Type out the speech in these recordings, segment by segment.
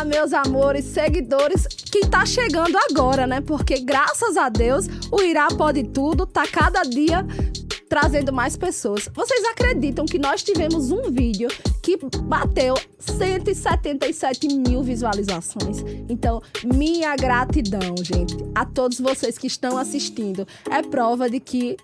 meus amores, seguidores, que tá chegando agora, né? Porque graças a Deus, o Irá Pode Tudo tá cada dia trazendo mais pessoas. Vocês acreditam que nós tivemos um vídeo que bateu 177 mil visualizações? Então, minha gratidão, gente, a todos vocês que estão assistindo. É prova de que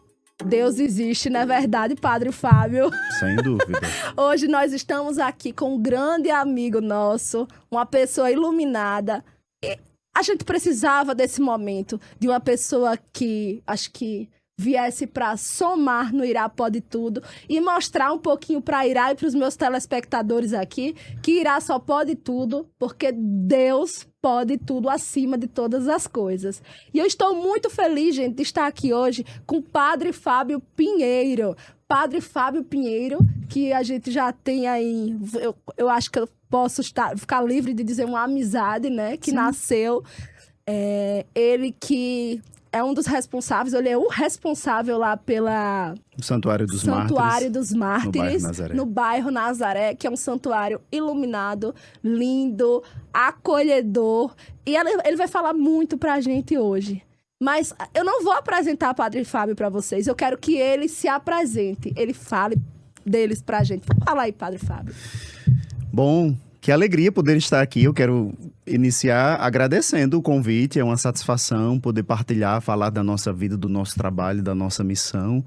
Deus existe, não é verdade, Padre Fábio? Sem dúvida. Hoje nós estamos aqui com um grande amigo nosso, uma pessoa iluminada. E a gente precisava desse momento, de uma pessoa que, acho que viesse para somar no Irá Pode Tudo e mostrar um pouquinho para Irá e para os meus telespectadores aqui que Irá só pode tudo porque Deus pode tudo acima de todas as coisas. E eu estou muito feliz, gente, de estar aqui hoje com o Padre Fábio Pinheiro. Padre Fábio Pinheiro, que a gente já tem aí, eu acho que eu posso ficar livre de dizer uma amizade, né, que Sim. nasceu. Ele que é um dos responsáveis, ele é o responsável lá pela Santuário dos Mártires, no bairro Nazaré, que é um santuário iluminado, lindo, acolhedor. E ele vai falar muito pra gente hoje. Mas eu não vou apresentar o Padre Fábio pra vocês, eu quero que ele se apresente, ele fale deles pra gente. Fala aí, Padre Fábio. Bom, que alegria poder estar aqui. Eu quero iniciar agradecendo o convite. É uma satisfação poder partilhar, falar da nossa vida, do nosso trabalho, da nossa missão,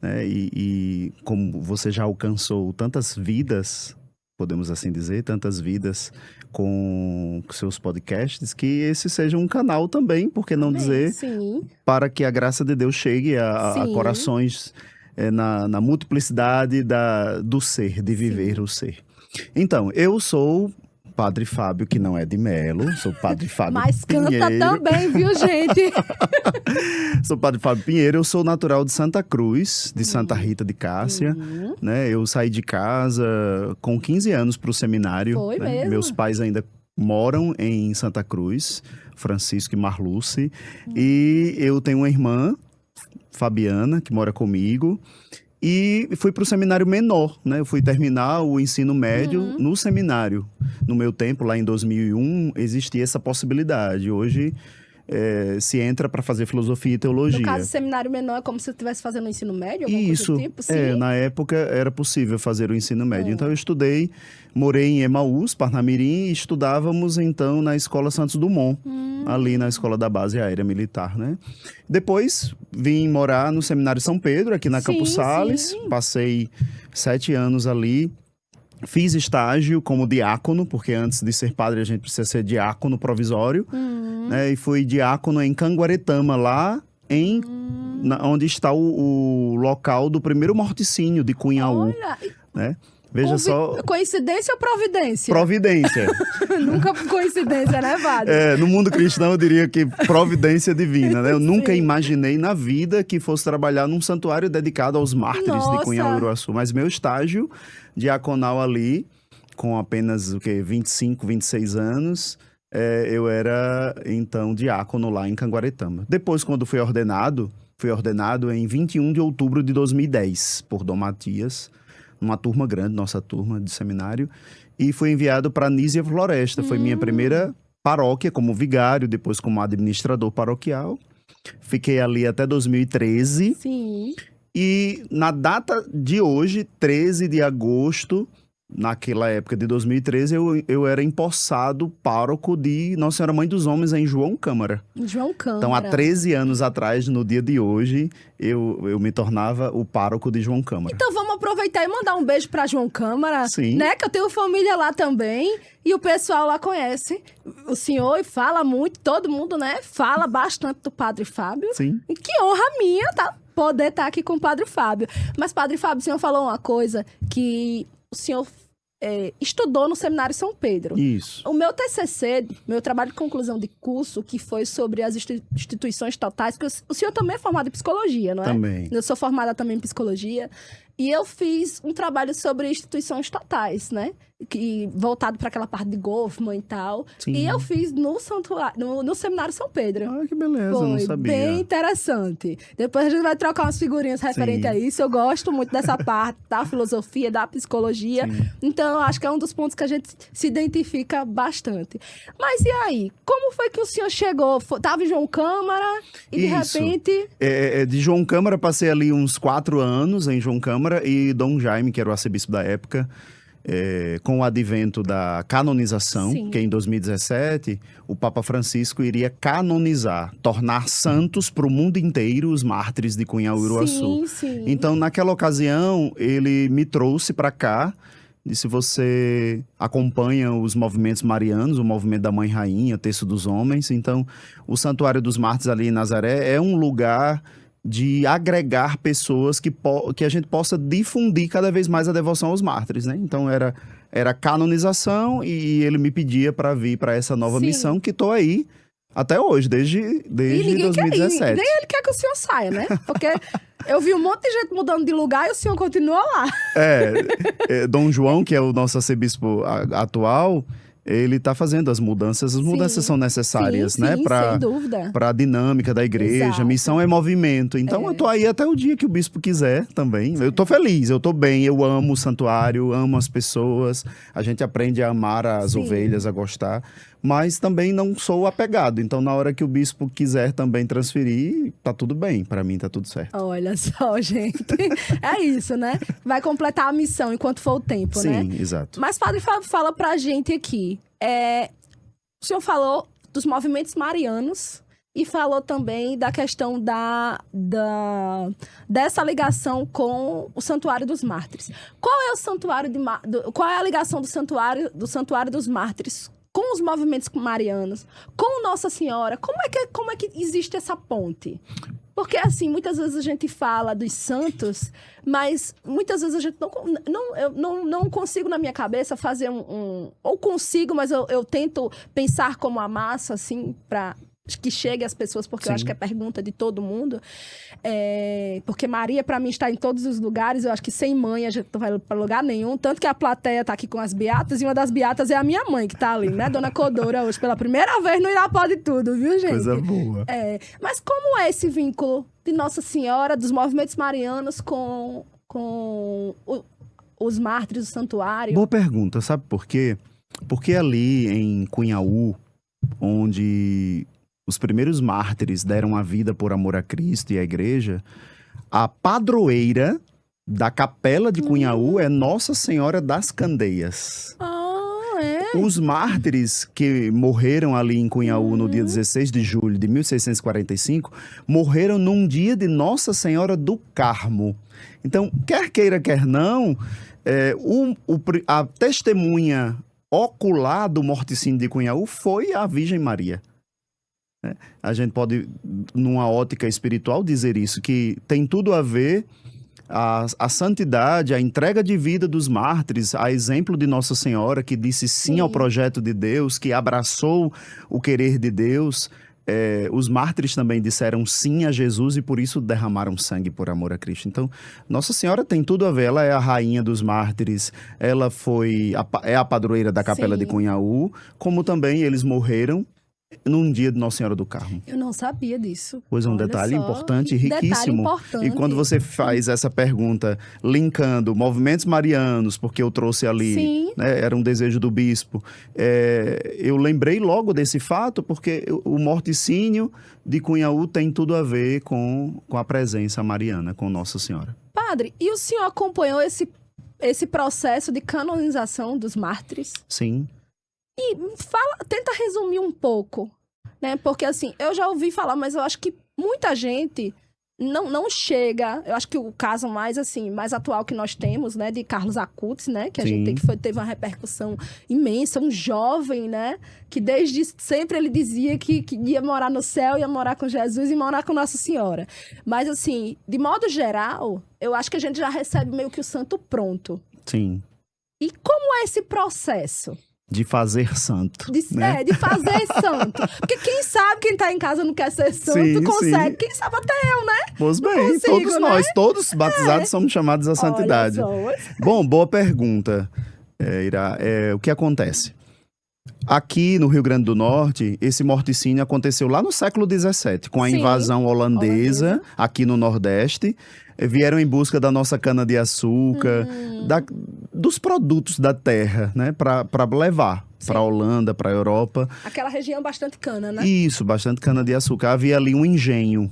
né? E como você já alcançou tantas vidas, podemos assim dizer, tantas vidas com seus podcasts, que esse seja um canal também, por que não dizer, Sim. para que a graça de Deus chegue a corações na multiplicidade do ser, de viver Sim. o ser. Então, eu sou Padre Fábio, que não é de Melo, sou Padre Fábio Mas Pinheiro. Mas canta também, viu, gente? Sou Padre Fábio Pinheiro, eu sou natural de Santa Cruz, de Santa Rita de Cássia. Né? Eu saí de casa com 15 anos para o seminário. Foi né? mesmo? Meus pais ainda moram em Santa Cruz, Francisco e Marluce. E eu tenho uma irmã, Fabiana, que mora comigo. E fui para o seminário menor, né? Eu fui terminar o ensino médio no seminário. No meu tempo, lá em 2001, existia essa possibilidade. Hoje, se entra para fazer filosofia e teologia. No caso, seminário menor é como se você estivesse fazendo o ensino médio? Isso, coisa do tipo? Sim. Na época era possível fazer o ensino médio. Então eu estudei, morei em Emaús, Parnamirim, e estudávamos então na Escola Santos Dumont, ali na Escola da Base Aérea Militar, né? Depois vim morar no Seminário São Pedro, aqui na Campos Sales, passei 7 anos ali. Fiz estágio como diácono, porque antes de ser padre a gente precisa ser diácono provisório, né? E fui diácono em Canguaretama, lá onde está o local do primeiro morticínio de Cunhaú. Olha, né? Veja só. Coincidência ou providência? Providência. Nunca coincidência, né, Padre? No mundo cristão eu diria que providência divina, né? Eu nunca imaginei na vida que fosse trabalhar num santuário dedicado aos mártires de Cunhaú-Uruaçu. Mas meu estágio diaconal ali, com apenas 25, 26 anos, eu era então diácono lá em Canguaretama. Depois, quando fui ordenado em 21 de outubro de 2010 por Dom Matias, uma turma grande, nossa turma de seminário, e fui enviado para Nísia Floresta. Foi minha primeira paróquia como vigário, depois como administrador paroquial. Fiquei ali até 2013. Sim. E na data de hoje, 13 de agosto, naquela época de 2013, eu era empossado pároco de Nossa Senhora Mãe dos Homens em João Câmara. João Câmara. Então, há 13 anos atrás, no dia de hoje, eu me tornava o pároco de João Câmara. Então, vamos aproveitar e mandar um beijo pra João Câmara. Sim. Né? Que eu tenho família lá também. E o pessoal lá conhece o senhor e fala muito. Todo mundo, né? Fala bastante do Padre Fábio. Sim. E que honra minha, tá? Poder estar aqui com o Padre Fábio. Mas, Padre Fábio, o senhor falou uma coisa que o senhor estudou no Seminário São Pedro. Isso. O meu TCC, meu trabalho de conclusão de curso, que foi sobre as instituições totais, porque o senhor também é formado em psicologia, não é? Também. Eu sou formada também em psicologia. E eu fiz um trabalho sobre instituições estatais, né? Voltado para aquela parte de Goffman e tal. Sim. E eu fiz no santuário, no Seminário São Pedro. Ah, que beleza, Foi não sabia. bem interessante. Depois a gente vai trocar umas figurinhas referentes a isso. Eu gosto muito dessa parte da filosofia, da psicologia. Sim. Então, eu acho que é um dos pontos que a gente se identifica bastante. Mas e aí? Como foi que o senhor chegou? Tava em João Câmara e de Isso. repente... De João Câmara, passei ali uns 4 anos em João Câmara e Dom Jaime, que era o arcebispo da época, com o advento da canonização, Sim. que em 2017 o Papa Francisco iria canonizar, tornar santos para o mundo inteiro os mártires de Cunhaú e Uruaçu. Sim, sim. Então, naquela ocasião, ele me trouxe para cá, disse: você acompanha os movimentos marianos, o movimento da Mãe Rainha, Terço dos Homens. Então, o Santuário dos Mártires ali em Nazaré é um lugar de agregar pessoas que a gente possa difundir cada vez mais a devoção aos mártires, né? Então, era canonização e ele me pedia para vir para essa nova Sim. missão que estou aí até hoje, desde ninguém 2017. Nem ele quer que o senhor saia, né? Porque eu vi um monte de gente mudando de lugar e o senhor continua lá. Dom João, que é o nosso arcebispo atual, ele está fazendo as mudanças. As mudanças são necessárias, né? Sem dúvida. Para a dinâmica da igreja. Exato. Missão é movimento. Então, eu tô aí até o dia que o bispo quiser também. Eu tô feliz, eu tô bem, eu amo o santuário, amo as pessoas. A gente aprende a amar as ovelhas, a gostar. Mas também não sou apegado. Então, na hora que o bispo quiser também transferir, tá tudo bem. Para mim, tá tudo certo. Olha só, gente. É isso, né? Vai completar a missão enquanto for o tempo, né? Sim, exato. Mas, padre, fala pra gente aqui. O senhor falou dos movimentos marianos e falou também da questão dessa ligação com o Santuário dos Mártires. Qual é o santuário qual é a ligação do Santuário dos Mártires com os movimentos marianos, com Nossa Senhora? Como é que existe essa ponte? Porque, assim, muitas vezes a gente fala dos santos, mas muitas vezes a gente não consigo na minha cabeça fazer ou consigo, mas eu tento pensar como a massa, assim, para que chegue às pessoas, porque eu acho que é pergunta de todo mundo. Porque Maria, para mim, está em todos os lugares. Eu acho que sem mãe a gente não vai para lugar nenhum. Tanto que a plateia está aqui com as beatas, e uma das beatas é a minha mãe, que está ali, né? Dona Codora, hoje, pela primeira vez no Irapó de Tudo, viu, gente? Coisa boa. Mas como é esse vínculo de Nossa Senhora, dos movimentos marianos com os mártires do santuário? Boa pergunta, sabe por quê? Porque ali em Cunhaú, onde os primeiros mártires deram a vida por amor a Cristo e à igreja, a padroeira da capela de Cunhaú é Nossa Senhora das Candeias. Os mártires que morreram ali em Cunhaú no dia 16 de julho de 1645, morreram num dia de Nossa Senhora do Carmo. Então, quer queira, quer não, a testemunha ocular do morticínio de Cunhaú foi a Virgem Maria. A gente pode, numa ótica espiritual, dizer isso, que tem tudo a ver a santidade, a entrega de vida dos mártires, a exemplo de Nossa Senhora, que disse sim ao projeto de Deus, que abraçou o querer de Deus. Os mártires também disseram sim a Jesus e por isso derramaram sangue por amor a Cristo. Então, Nossa Senhora tem tudo a ver. Ela é a rainha dos mártires, ela é a padroeira da capela de Cunhaú, como também eles morreram num dia de Nossa Senhora do Carmo. Eu não sabia disso. Pois é, um detalhe importante e riquíssimo. E quando você faz essa pergunta, linkando movimentos marianos, porque eu trouxe ali, né, era um desejo do bispo, eu lembrei logo desse fato, porque o morticínio de Cunhaú tem tudo a ver com a presença mariana, com Nossa Senhora. Padre, e o senhor acompanhou esse processo de canonização dos mártires? Sim. E tenta resumir um pouco, né? Porque, assim, eu já ouvi falar, mas eu acho que muita gente não chega. Eu acho que o caso mais atual que nós temos, né? De Carlos Acutis, né? Que a gente teve uma repercussão imensa. Um jovem, né? Que desde sempre ele dizia que ia morar no céu, ia morar com Jesus e morar com Nossa Senhora. Mas, assim, de modo geral, eu acho que a gente já recebe meio que o santo pronto. Sim. E como é esse processo? de fazer santo. Né? De fazer santo. Porque quem sabe, quem tá em casa não quer ser santo, sim, consegue. Sim. Quem sabe até eu, né? Pois bem, consigo, todos né? Nós, todos batizados, somos chamados à santidade. Bom, boa pergunta, Ira. O que acontece? Aqui no Rio Grande do Norte, esse morticínio aconteceu lá no século XVII, com a invasão holandesa, aqui no Nordeste. Vieram em busca da nossa cana-de-açúcar, dos produtos da terra, né? Para levar para a Holanda, para a Europa. Aquela região bastante cana, né? Isso, bastante cana-de-açúcar. Havia ali um engenho.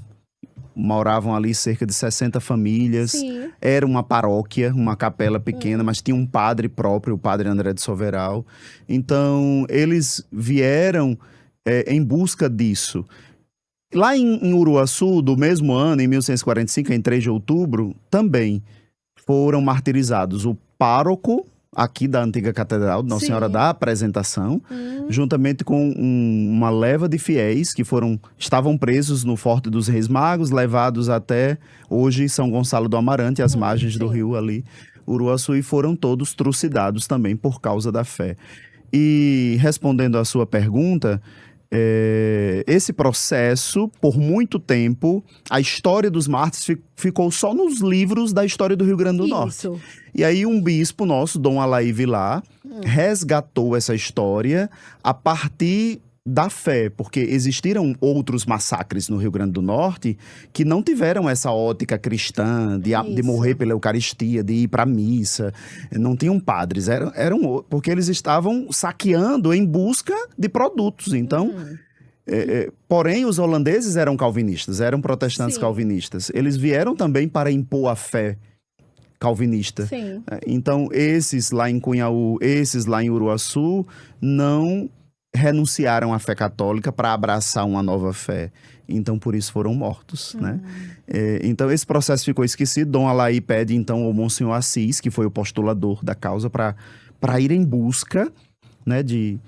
Moravam ali cerca de 60 famílias. Sim. Era uma paróquia, uma capela pequena, mas tinha um padre próprio, o padre André de Soveral. Então, eles vieram em busca disso. Lá em Uruaçu, do mesmo ano, em 1145, em 3 de outubro, também foram martirizados o pároco aqui da antiga catedral, Nossa Senhora da Apresentação, juntamente com uma leva de fiéis que estavam presos no Forte dos Reis Magos, levados até hoje São Gonçalo do Amarante, às margens do rio ali, Uruaçu, e foram todos trucidados também por causa da fé. E respondendo à sua pergunta, esse processo, por muito tempo, a história dos mártires ficou só nos livros da história do Rio Grande do Norte. E aí um bispo nosso, Dom Alaí Vilar, resgatou essa história a partir da fé, porque existiram outros massacres no Rio Grande do Norte que não tiveram essa ótica cristã de morrer pela Eucaristia, de ir para a missa. Não tinham padres, porque eles estavam saqueando em busca de produtos. Então, porém, os holandeses eram calvinistas, eram protestantes calvinistas. Eles vieram também para impor a fé calvinista. Sim. Então, esses lá em Cunhaú, esses lá em Uruaçu, não renunciaram à fé católica para abraçar uma nova fé. Então, por isso foram mortos, né? Então, esse processo ficou esquecido. Dom Alaí pede, então, ao Monsenhor Assis, que foi o postulador da causa, para ir em busca, né, de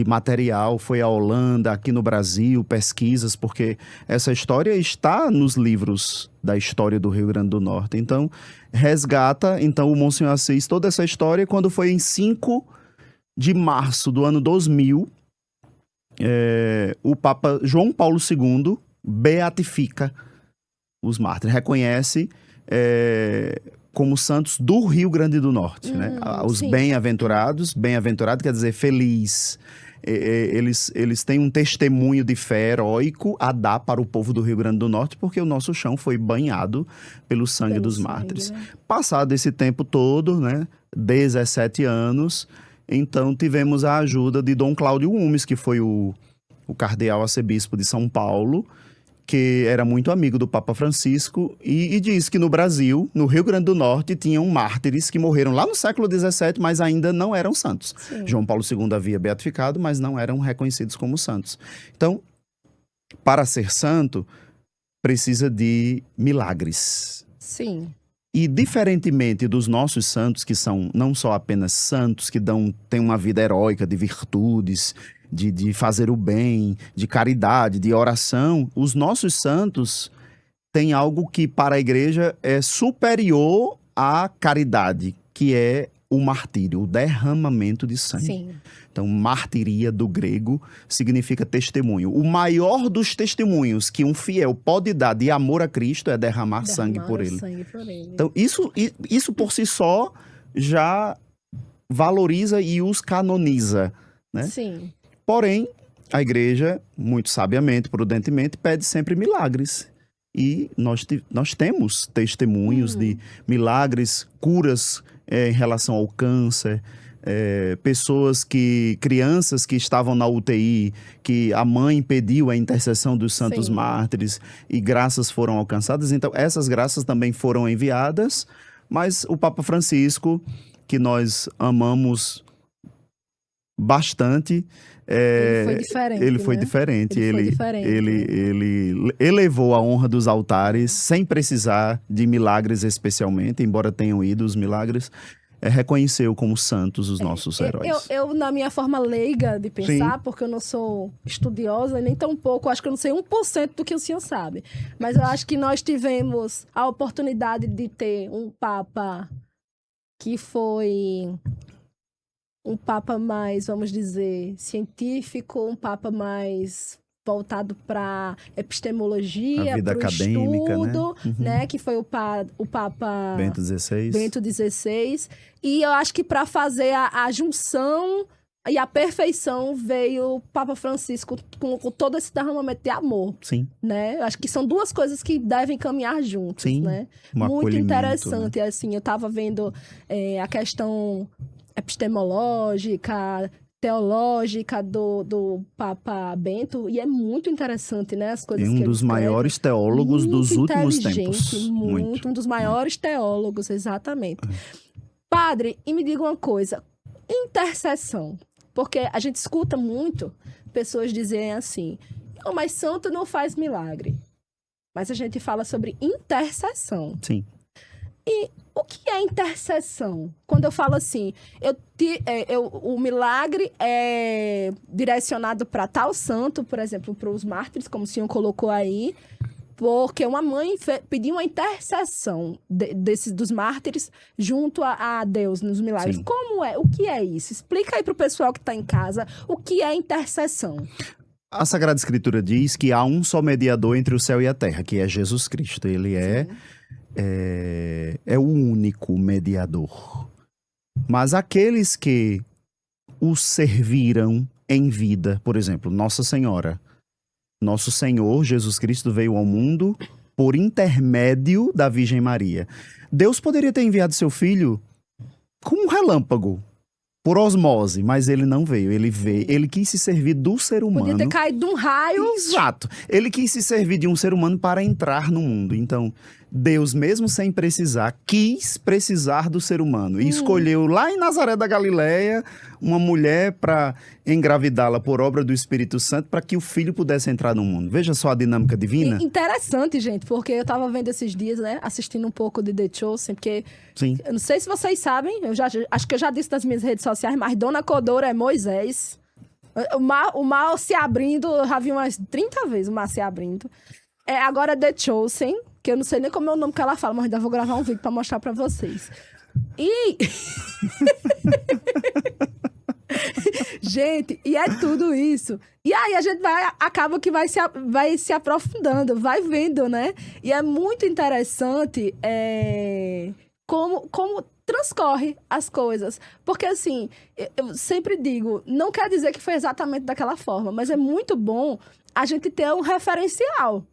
material. Foi à Holanda, aqui no Brasil, pesquisas, porque essa história está nos livros da história do Rio Grande do Norte. Então, resgata, então, o Monsenhor Assis toda essa história. Quando foi em 5 de março do ano 2000, o Papa João Paulo II beatifica os mártires, reconhece como santos do Rio Grande do Norte, né? Os bem-aventurados, bem-aventurado quer dizer feliz. Eles têm um testemunho de fé heróico a dar para o povo do Rio Grande do Norte, porque o nosso chão foi banhado pelo sangue dos mártires. Né? Passado esse tempo todo, né, 17 anos, então tivemos a ajuda de Dom Cláudio Umes, que foi o cardeal arcebispo de São Paulo, que era muito amigo do Papa Francisco, e diz que no Brasil, no Rio Grande do Norte, tinham mártires que morreram lá no século XVII, mas ainda não eram santos. Sim. João Paulo II havia beatificado, mas não eram reconhecidos como santos. Então, para ser santo, precisa de milagres. Sim. E diferentemente dos nossos santos, que são não só apenas santos, que têm uma vida heróica de virtudes, de fazer o bem, de caridade, de oração, os nossos santos têm algo que para a igreja é superior à caridade, que é o martírio, o derramamento de sangue. Sim. Então, martiria do grego significa testemunho. O maior dos testemunhos que um fiel pode dar de amor a Cristo é derramar sangue por ele. Então, isso por si só já valoriza e os canoniza, né? Sim. Porém, a igreja, muito sabiamente, prudentemente, pede sempre milagres. E nós temos testemunhos de milagres, curas em relação ao câncer, crianças que estavam na UTI, que a mãe pediu a intercessão dos santos mártires e graças foram alcançadas. Então, essas graças também foram enviadas, mas o Papa Francisco, que nós amamos bastante, ele foi diferente. Ele elevou a honra dos altares sem precisar de milagres especialmente, embora tenham ido os milagres, reconheceu como santos os nossos heróis. Eu, na minha forma leiga de pensar, porque eu não sou estudiosa, nem tão pouco, acho que eu não sei 1% do que o senhor sabe. Mas eu acho que nós tivemos a oportunidade de ter um Papa que foi um papa mais, vamos dizer, científico, um papa mais voltado para epistemologia, A vida para o acadêmica, estudo, né? né? Que foi o Papa Bento XVI. Bento XVI. E eu acho que para fazer a junção e a perfeição veio o Papa Francisco com todo esse derramamento de amor, Sim, né? Eu acho que são duas coisas que devem caminhar juntos, sim. né? Um Muito acolhimento, interessante, né? assim, eu estava vendo a questão epistemológica, teológica do Papa Bento, e é muito interessante, né? As coisas É que um ele dos escreve. maiores teólogos Muito dos últimos inteligente, tempos. muito, um dos maiores teólogos, exatamente. Padre, e me diga uma coisa, intercessão, porque a gente escuta muito pessoas dizerem assim, não, mas santo não faz milagre. Mas a gente fala sobre intercessão. Sim. E o que é intercessão? Quando eu falo assim, o milagre é direcionado para tal santo, por exemplo, para os mártires, como o senhor colocou aí, porque uma mãe pediu uma intercessão dos mártires junto a Deus nos milagres. Sim. Como é? O que é isso? Explica aí para o pessoal que está em casa o que é intercessão. A Sagrada Escritura diz que há um só mediador entre o céu e a terra, que é Jesus Cristo. Ele é o único mediador. Mas aqueles que o serviram em vida, por exemplo, Nossa Senhora. Nosso Senhor Jesus Cristo veio ao mundo por intermédio da Virgem Maria. Deus poderia ter enviado seu filho como um relâmpago, por osmose, mas ele não veio. Ele quis se servir do ser humano. Podia ter caído de um raio. Exato. Ele quis se servir de um ser humano para entrar no mundo. Então, Deus, mesmo sem precisar, quis precisar do ser humano. E escolheu lá em Nazaré da Galileia uma mulher para engravidá-la por obra do Espírito Santo para que o filho pudesse entrar no mundo. Veja só a dinâmica divina. Interessante, gente, porque eu tava vendo esses dias, né, assistindo um pouco de The Chosen, porque Sim. eu não sei se vocês sabem, acho que eu já disse nas minhas redes sociais, mas Dona Codora é Moisés. O mal se abrindo, eu já vi umas 30 vezes o mar se abrindo. Agora The Chosen, que eu não sei nem como é o nome que ela fala, mas ainda vou gravar um vídeo pra mostrar pra vocês. E... Gente, e é tudo isso. E aí a gente acaba que vai se aprofundando, vai vendo, né? E é muito interessante como transcorre as coisas. Porque, assim, eu sempre digo, não quer dizer que foi exatamente daquela forma, mas é muito bom a gente ter um referencial.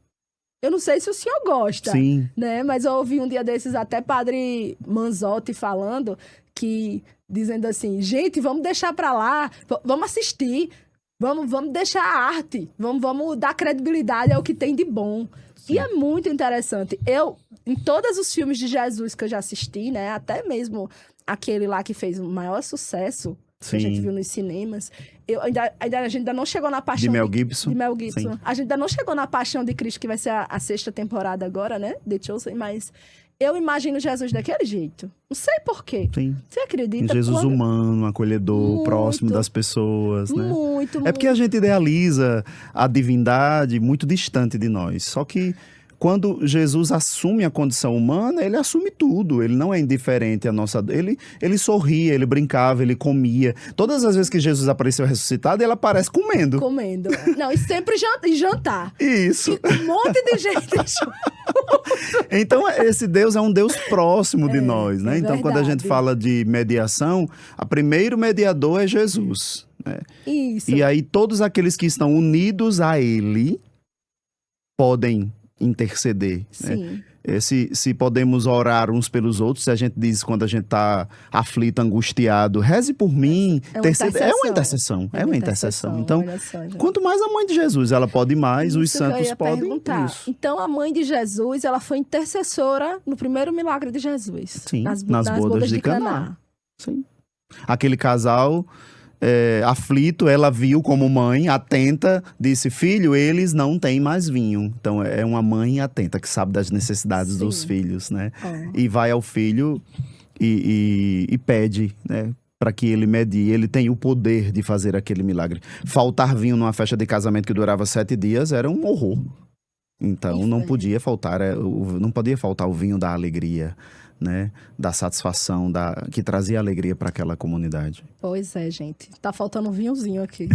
Eu não sei se o senhor gosta, Sim. né? Mas eu ouvi um dia desses até Padre Manzotti falando dizendo assim, gente, vamos deixar pra lá, vamos assistir, vamos deixar a arte, vamos dar credibilidade ao que tem de bom. Sim. E é muito interessante. Em todos os filmes de Jesus que eu já assisti, né? Até mesmo aquele lá que fez o maior sucesso, que a gente viu nos cinemas. A gente ainda não chegou na Paixão... De Mel Gibson. De Mel Gibson. Sim. A gente ainda não chegou na Paixão de Cristo, que vai ser a 6ª temporada agora, né? The Chosen, mas eu imagino Jesus daquele jeito. Não sei por quê. Sim. Você acredita? Jesus humano, acolhedor, Muito, próximo das pessoas, né? Muito. É porque a gente idealiza a divindade muito distante de nós. Só que quando Jesus assume a condição humana, ele assume tudo. Ele não é indiferente à nossa... Ele sorria, ele brincava, ele comia. Todas as vezes que Jesus apareceu ressuscitado, ele aparece comendo. Comendo. Não, e sempre jantar. Isso. E um monte de gente. Então, esse Deus é um Deus próximo de nós, né? Então, quando a gente fala de mediação, o primeiro mediador é Jesus, né? Isso. E aí, todos aqueles que estão unidos a ele podem interceder. Sim. Né? Se podemos orar uns pelos outros, se a gente diz quando a gente está aflito, angustiado, reze por mim, é uma intercessão. É uma intercessão. Então, quanto mais a mãe de Jesus, ela pode mais, os santos podem. Isso. Então, a mãe de Jesus, ela foi intercessora no primeiro milagre de Jesus. Sim, nas bodas de Caná. Sim. Aquele casal... aflito, ela viu como mãe, atenta, disse, filho, eles não têm mais vinho. Então, é uma mãe atenta, que sabe das necessidades Sim. dos filhos, né? E vai ao filho e pede, né? Para que ele medie, ele tem o poder de fazer aquele milagre. Faltar vinho numa festa de casamento que durava 7 dias era um horror. Então, não podia faltar o vinho da alegria, né, da satisfação, que trazia alegria para aquela comunidade. Pois é, gente. Tá faltando um vinhozinho aqui.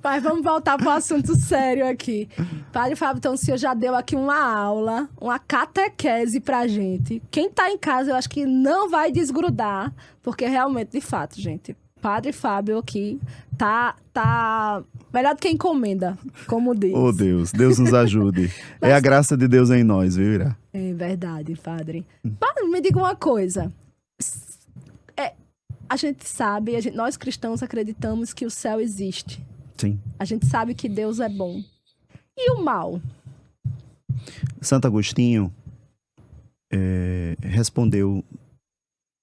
Mas vamos voltar para o assunto sério aqui. Padre Fábio, então o senhor já deu aqui uma aula, uma catequese pra gente. Quem tá em casa, eu acho que não vai desgrudar, porque realmente, de fato, gente, Padre Fábio aqui tá melhor do que encomenda, como diz. Oh, Deus nos ajude. É a graça de Deus em nós, viu, Ira? É verdade, padre. Padre, me diga uma coisa. A gente sabe, nós cristãos acreditamos que o céu existe. Sim. A gente sabe que Deus é bom. E o mal? Santo Agostinho respondeu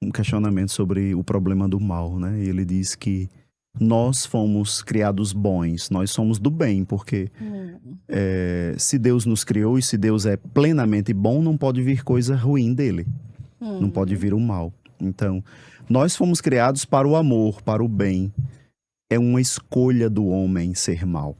um questionamento sobre o problema do mal, né? E ele diz que nós fomos criados bons, nós somos do bem, porque se Deus nos criou e se Deus é plenamente bom, não pode vir coisa ruim dele. Não pode vir o mal. Então, nós fomos criados para o amor, para o bem. É uma escolha do homem ser mal.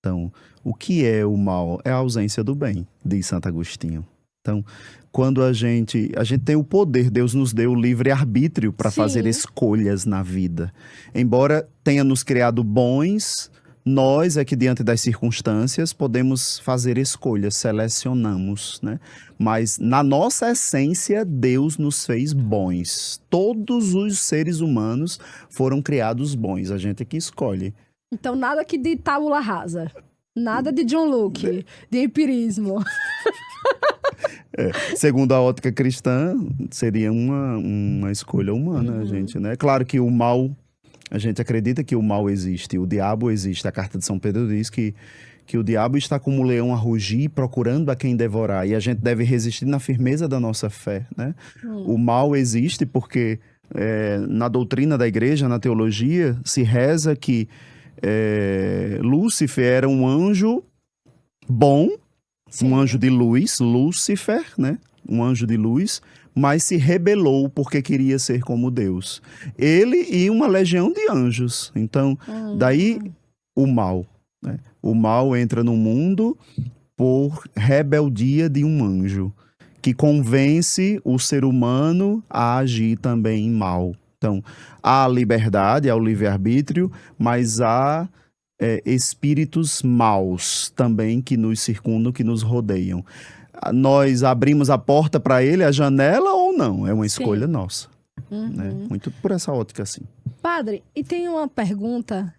Então, o que é o mal? É a ausência do bem, diz Santo Agostinho. Então, quando a gente tem o poder, Deus nos deu o livre-arbítrio para fazer escolhas na vida. Embora tenha nos criado bons, nós é que diante das circunstâncias podemos fazer escolhas, selecionamos, né? Mas na nossa essência, Deus nos fez bons. Todos os seres humanos foram criados bons, a gente é que escolhe. Então nada aqui de tábula rasa, nada de John Locke, de empirismo. Segundo a ótica cristã, seria uma escolha humana, gente, né? Claro que o mal, a gente acredita que o mal existe, o diabo existe. A carta de São Pedro diz que o diabo está como um leão a rugir, procurando a quem devorar. E a gente deve resistir na firmeza da nossa fé, né? O mal existe porque na doutrina da igreja, na teologia, se reza que Lúcifer era um anjo bom, um anjo de luz, Lúcifer, né? Um anjo de luz, mas se rebelou porque queria ser como Deus. Ele e uma legião de anjos. Então, daí o mal, né? O mal entra no mundo por rebeldia de um anjo, que convence o ser humano a agir também mal. Então, há liberdade, há o livre-arbítrio, mas há espíritos maus também que nos circundam, que nos rodeiam. Nós abrimos a porta para ele, a janela, ou não? É uma escolha nossa. Né? Muito por essa ótica, assim. Padre, e tem uma pergunta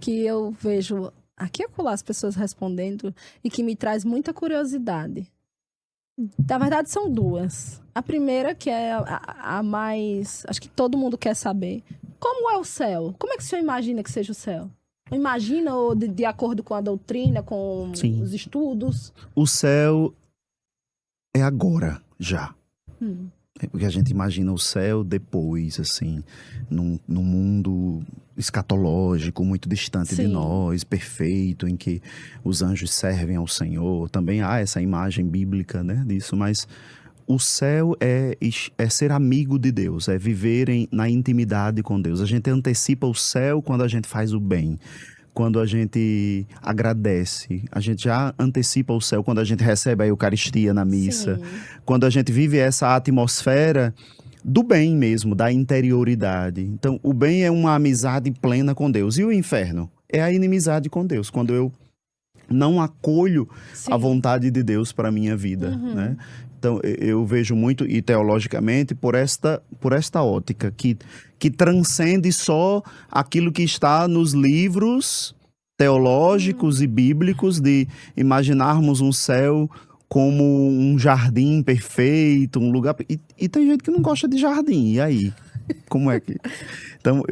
que eu vejo aqui e acolá as pessoas respondendo e que me traz muita curiosidade. Na verdade, são duas. A primeira, que é a mais... Acho que todo mundo quer saber. Como é o céu? Como é que o senhor imagina que seja o céu? Imagina ou de acordo com a doutrina, com os estudos? O céu é agora, já. Porque a gente imagina o céu depois, assim, num mundo escatológico, muito distante de nós, perfeito, em que os anjos servem ao Senhor. Também há essa imagem bíblica, né, disso, mas o céu é ser amigo de Deus, é viver na intimidade com Deus. A gente antecipa o céu quando a gente faz o bem. Quando a gente agradece, a gente já antecipa o céu quando a gente recebe a Eucaristia na missa. Quando a gente vive essa atmosfera do bem mesmo, da interioridade. Então, o bem é uma amizade plena com Deus. E o inferno é a inimizade com Deus. Quando eu não acolho a vontade de Deus para a minha vida, né? Então, eu vejo muito, e teologicamente, por esta ótica, que transcende só aquilo que está nos livros teológicos e bíblicos, de imaginarmos um céu como um jardim perfeito, um lugar... E tem gente que não gosta de jardim, e aí? Como é que... Então,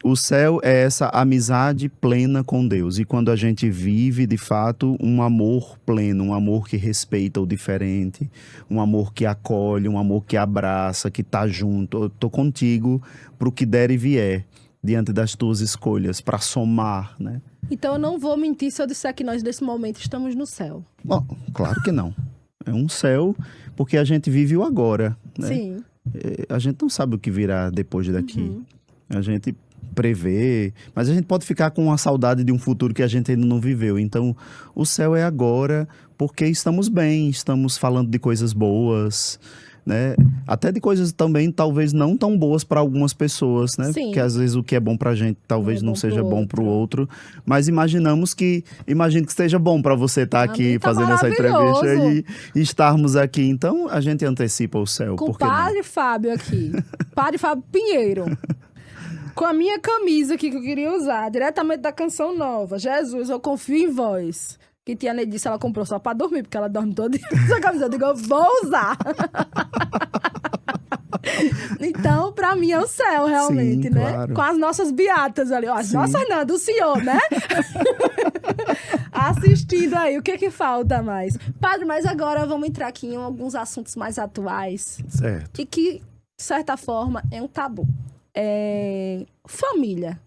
o céu é essa amizade plena com Deus. E quando a gente vive, de fato, um amor pleno, um amor que respeita o diferente, um amor que acolhe, um amor que abraça, que tá junto. Eu tô contigo pro que der e vier, diante das tuas escolhas, para somar, né? Então eu não vou mentir se eu disser que nós, nesse momento, estamos no céu. Bom, claro que não. É um céu porque a gente vive o agora, né? Sim. A gente não sabe o que virá depois daqui. A gente prever, mas a gente pode ficar com uma saudade de um futuro que a gente ainda não viveu. Então, o céu é agora porque estamos bem, estamos falando de coisas boas, né? Até de coisas também talvez não tão boas para algumas pessoas, né? Sim. Porque às vezes o que é bom para a gente talvez não seja bom para o outro. Mas imagino que esteja bom para você estar aqui fazendo essa entrevista e estarmos aqui. Então a gente antecipa o céu. Com o Padre Fábio aqui, Padre Fábio Pinheiro. Com a minha camisa aqui que eu queria usar, diretamente da canção nova, Jesus, eu confio em vós. Que tia Neide disse, ela comprou só pra dormir, porque ela dorme todo dia com essa camisa. Eu digo, eu vou usar. Então, pra mim é o céu, realmente, sim, né? Claro. Com as nossas beatas ali. Ó, as nossas não, do senhor, né? Assistindo aí, o que falta mais? Padre, mas agora vamos entrar aqui em alguns assuntos mais atuais. Certo. E que, de certa forma, é um tabu. Família.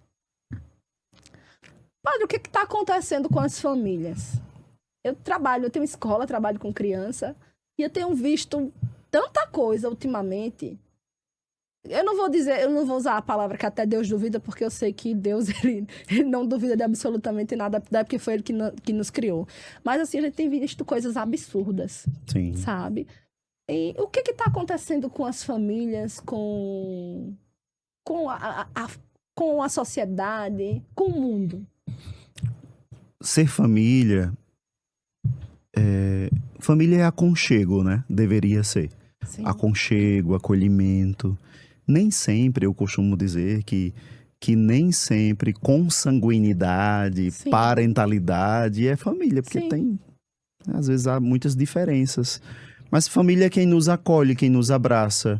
Padre, o que está acontecendo com as famílias? Eu tenho escola, trabalho com criança, e eu tenho visto tanta coisa ultimamente. Eu não vou usar a palavra que até Deus duvida, porque eu sei que Deus ele não duvida de absolutamente nada, porque foi Ele que nos criou. Mas assim, a gente tem visto coisas absurdas, sim, sabe? E o que está acontecendo com as famílias, com a sociedade, com o mundo? Ser família... Família é aconchego, né? Deveria ser. Sim. Aconchego, acolhimento. Nem sempre, eu costumo dizer que nem sempre consanguinidade, sim, parentalidade é família, porque sim, às vezes há muitas diferenças. Mas família é quem nos acolhe, quem nos abraça.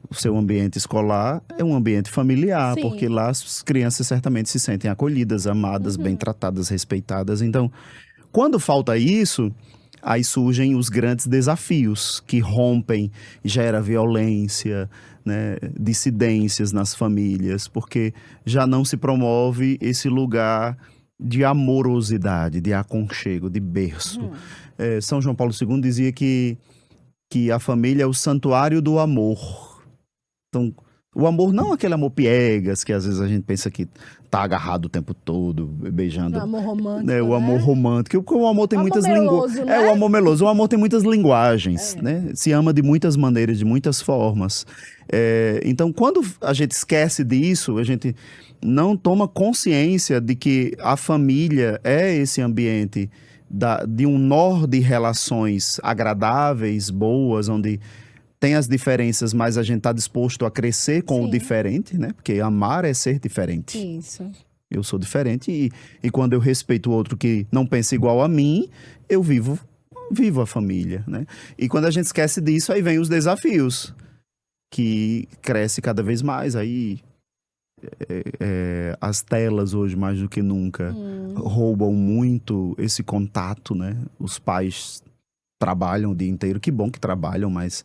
O seu ambiente escolar é um ambiente familiar, sim, porque lá as crianças certamente se sentem acolhidas, amadas, bem tratadas, respeitadas. Então, quando falta isso, aí surgem os grandes desafios que rompem, gera violência, né, dissidências nas famílias, porque já não se promove esse lugar de amorosidade, de aconchego, de berço. São João Paulo II dizia que a família é o santuário do amor. Então, o amor não é aquele amor piegas, que às vezes a gente pensa que tá agarrado o tempo todo, beijando. O amor romântico, né? O amor romântico. Porque o amor tem muitas linguagens. Né? O amor meloso. O amor tem muitas linguagens, né? Se ama de muitas maneiras, de muitas formas. Então, quando a gente esquece disso, a gente não toma consciência de que a família é esse ambiente de um nó de relações agradáveis, boas, onde tem as diferenças, mas a gente está disposto a crescer com o diferente, né? Porque amar é ser diferente. Isso. Eu sou diferente e quando eu respeito o outro que não pensa igual a mim, eu vivo a família, né? E quando a gente esquece disso, aí vem os desafios, que cresce cada vez mais. Aí as telas hoje, mais do que nunca, roubam muito esse contato, né? Os pais trabalham o dia inteiro, que bom que trabalham, mas...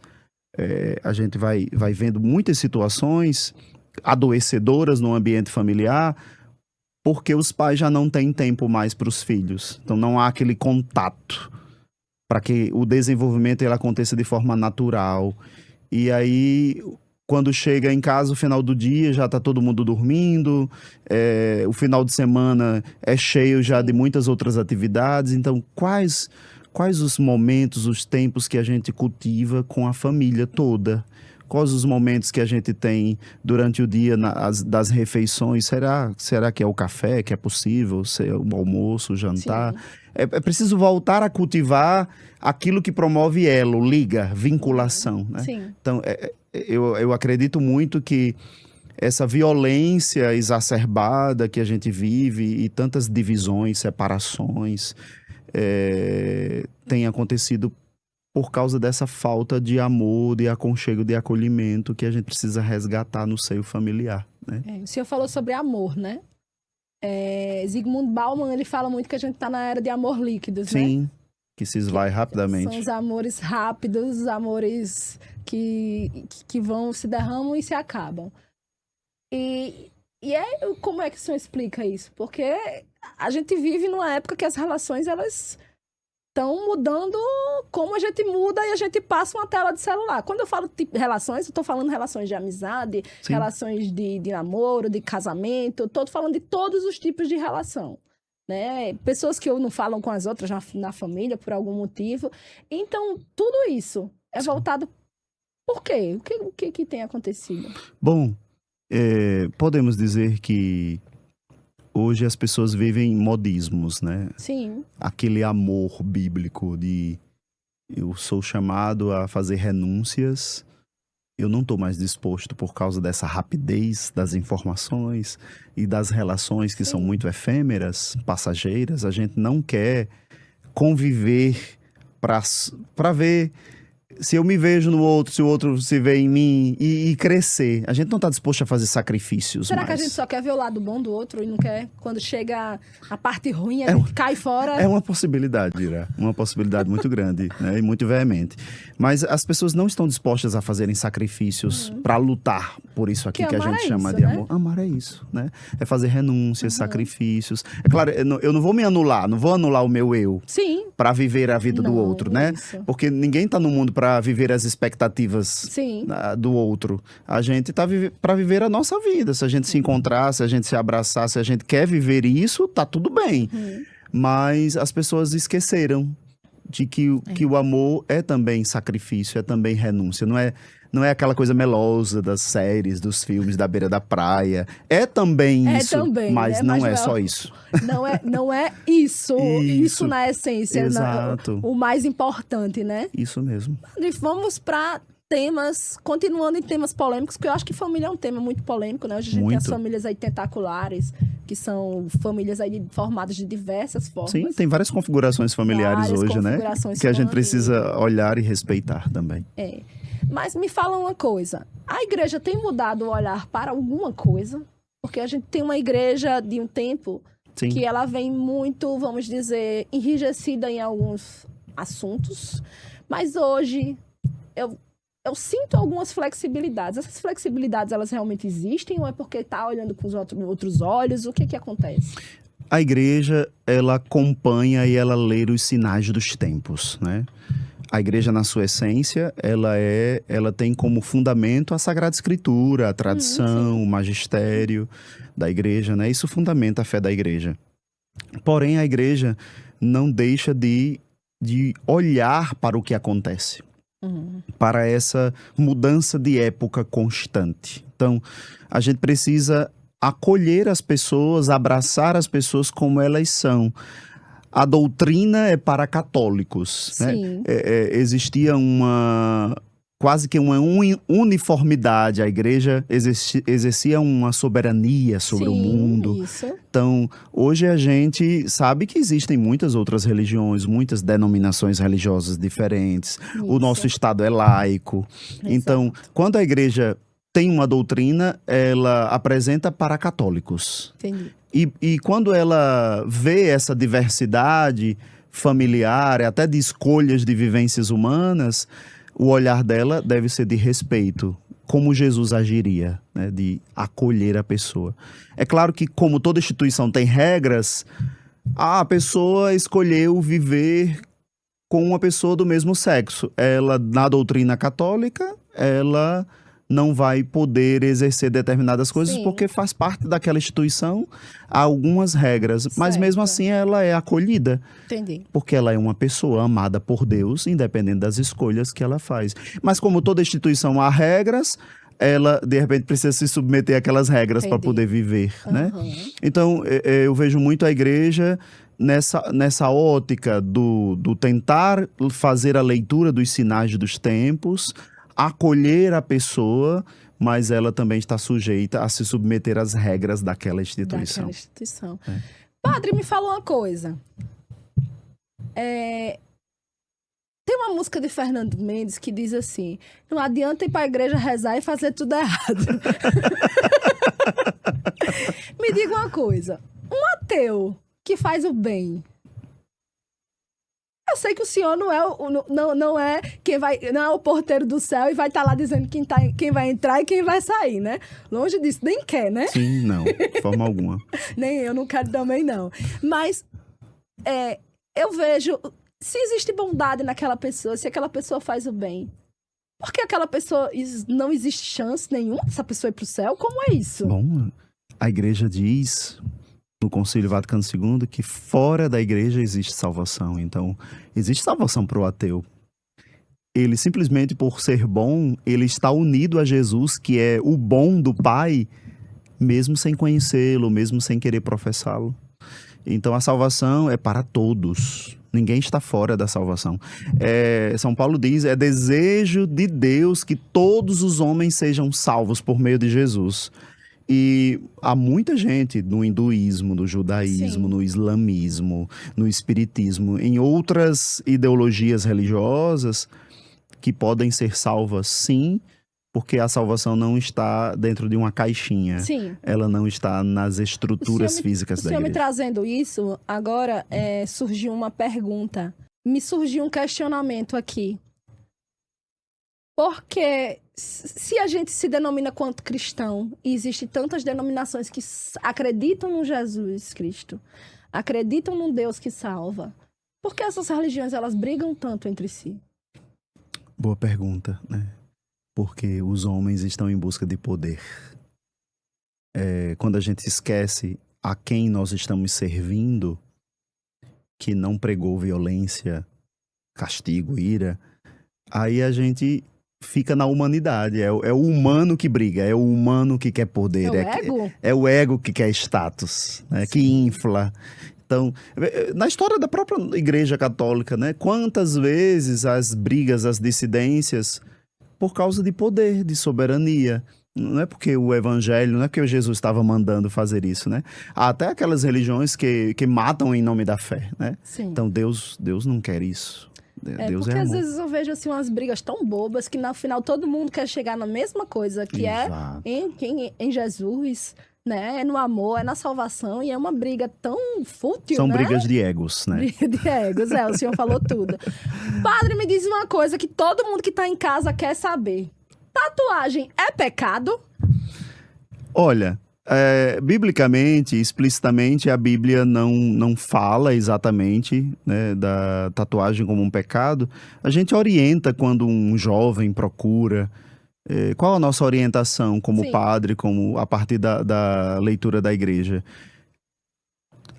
a gente vai vendo muitas situações adoecedoras no ambiente familiar porque os pais já não têm tempo mais para os filhos. Então não há aquele contato para que o desenvolvimento ele aconteça de forma natural. E aí, quando chega em casa, o final do dia já está todo mundo dormindo, o final de semana é cheio já de muitas outras atividades. Então, quais os momentos, os tempos que a gente cultiva com a família toda? Quais os momentos que a gente tem durante o dia das refeições? Será que é o café que é possível? Ser o almoço, o jantar? É preciso voltar a cultivar aquilo que promove elo, liga, vinculação, né? Sim. Então, eu acredito muito que essa violência exacerbada que a gente vive e tantas divisões, separações... tem acontecido por causa dessa falta de amor, de aconchego, de acolhimento que a gente precisa resgatar no seio familiar, né? O senhor falou sobre amor, né? Zygmunt Bauman, ele fala muito que a gente está na era de amor líquidos, né? Sim, que se esvai rapidamente. São os amores rápidos, os amores que se derramam e se acabam. Como é que o senhor explica isso? Porque a gente vive numa época que as relações, elas estão mudando como a gente muda e a gente passa uma tela de celular. Quando eu falo tipo relações, eu estou falando relações de amizade, Sim. relações de namoro, de casamento, estou falando de todos os tipos de relação. Né? Pessoas que não falam com as outras na família por algum motivo. Então, tudo isso é voltado... Por quê? O que tem acontecido? Bom, podemos dizer que hoje as pessoas vivem modismos, né? Sim. Aquele amor bíblico de eu sou chamado a fazer renúncias, eu não estou mais disposto por causa dessa rapidez das informações e das relações que são muito efêmeras, passageiras. A gente não quer conviver para ver se eu me vejo no outro, se o outro se vê em mim e crescer. A gente não está disposto a fazer sacrifícios. Será que a gente só quer ver o lado bom do outro e não quer, quando chega a parte ruim, a gente cai fora? É uma possibilidade, Ira. Uma possibilidade muito grande, né? E muito veemente. Mas as pessoas não estão dispostas a fazerem sacrifícios para lutar por isso aqui que a gente chama de amor. Amar é isso, né? É fazer renúncias, sacrifícios. É claro, eu não vou me anular, não vou anular o meu eu. Sim. Para viver a vida do outro, né? Porque ninguém está no mundo para viver as expectativas do outro. A gente está para viver a nossa vida. Se a gente se encontrar, se a gente se abraçar, se a gente quer viver isso, tá tudo bem. Mas as pessoas esqueceram de que o amor é também sacrifício, é também renúncia. Não é aquela coisa melosa das séries, dos filmes da beira da praia. É também isso, mas não é só isso. Não é isso. Isso na essência. Exato. O mais importante, né? Isso mesmo. E vamos para temas, continuando em temas polêmicos, porque eu acho que família é um tema muito polêmico, né? Hoje a gente tem as famílias aí tentaculares, que são famílias aí formadas de diversas formas. Sim, tem várias configurações familiares hoje, né? Que a gente precisa olhar e respeitar também. Mas me fala uma coisa, a igreja tem mudado o olhar para alguma coisa? Porque a gente tem uma igreja de um tempo que ela vem muito, vamos dizer, enrijecida em alguns assuntos, mas hoje eu sinto algumas flexibilidades. Essas flexibilidades, elas realmente existem ou é porque está olhando com os outros olhos? O que acontece? A igreja, ela acompanha e ela lê os sinais dos tempos, né? A igreja, na sua essência, ela tem como fundamento a Sagrada Escritura, a tradição, o magistério da igreja, né? Isso fundamenta a fé da igreja. Porém, a igreja não deixa de olhar para o que acontece, para essa mudança de época constante. Então, a gente precisa acolher as pessoas, abraçar as pessoas como elas são. A doutrina é para católicos, né? Existia quase que uma uniformidade. A igreja exercia uma soberania sobre o mundo. Isso. Então, hoje a gente sabe que existem muitas outras religiões, muitas denominações religiosas diferentes. Isso. O nosso Estado é laico. Exato. Então, quando a igreja tem uma doutrina, ela apresenta para católicos. Entendi. E quando ela vê essa diversidade familiar, até de escolhas de vivências humanas, o olhar dela deve ser de respeito, como Jesus agiria, né? De acolher a pessoa. É claro que, como toda instituição tem regras, a pessoa escolheu viver com uma pessoa do mesmo sexo. Ela, na doutrina católica, ela não vai poder exercer determinadas coisas porque faz parte daquela instituição, há algumas regras, mas mesmo assim ela é acolhida. Entendi. Porque ela é uma pessoa amada por Deus, independente das escolhas que ela faz. Mas como toda instituição há regras, ela de repente precisa se submeter àquelas regras para poder viver, né? Então eu vejo muito a igreja nessa ótica do tentar fazer a leitura dos sinais dos tempos, acolher a pessoa, mas ela também está sujeita a se submeter às regras daquela instituição. Padre, me fala uma coisa. Tem uma música de Fernando Mendes que diz assim: não adianta ir para a igreja rezar e fazer tudo errado. Me diga uma coisa. Um ateu que faz o bem, eu sei que o senhor não é não é o porteiro do céu e vai estar lá dizendo quem vai entrar e quem vai sair, né? Longe disso, nem quer, né? Sim, não, de forma alguma. Nem eu não quero também, não. Mas eu vejo, Se existe bondade naquela pessoa, se aquela pessoa faz o bem, por que aquela pessoa não existe chance nenhuma dessa pessoa ir pro céu? Como é isso? Bom, a igreja diz no Concílio Vaticano II que fora da igreja existe salvação. Então, existe salvação para o ateu. Ele simplesmente por ser bom, ele está unido a Jesus, que é o bom do Pai, mesmo sem conhecê-lo, mesmo sem querer professá-lo. Então a salvação é para todos. Ninguém está fora da salvação. São Paulo diz, é desejo de Deus que todos os homens sejam salvos por meio de Jesus. E há muita gente no hinduísmo, no judaísmo, no islamismo, no espiritismo, em outras ideologias religiosas que podem ser salvas, sim, porque a salvação não está dentro de uma caixinha. Sim. Ela não está nas estruturas físicas da igreja. O senhor me trazendo isso, agora surgiu uma pergunta. Me surgiu um questionamento aqui. Porque se a gente se denomina quanto cristão, e existem tantas denominações que acreditam no Jesus Cristo, acreditam num Deus que salva, por que essas religiões elas brigam tanto entre si? Boa pergunta, né? Porque os homens estão em busca de poder. Quando a gente esquece a quem nós estamos servindo, que não pregou violência, castigo, ira, aí a gente fica na humanidade. É o humano que briga, é o humano que quer poder. É o ego que quer status, né? Que infla. Então, na história da própria Igreja Católica, né? Quantas vezes as brigas, as dissidências, por causa de poder, de soberania. Não é porque o evangelho, não é porque Jesus estava mandando fazer isso, né? Há até aquelas religiões que matam em nome da fé, né? Sim. Então, Deus não quer isso. Deus porque é às amor. vezes eu vejo assim umas brigas tão bobas que no final todo mundo quer chegar na mesma coisa, que Exato. em Jesus, né? É no amor, é na salvação, e é uma briga tão fútil, São né? brigas de egos, né? Briga de egos, o senhor falou tudo. Padre, me diz uma coisa que todo mundo que tá em casa quer saber. Tatuagem é pecado? Olha, biblicamente, explicitamente, a Bíblia não fala exatamente, né, da tatuagem como um pecado. A gente orienta quando um jovem procura. Qual a nossa orientação como padre, como a partir da leitura da igreja?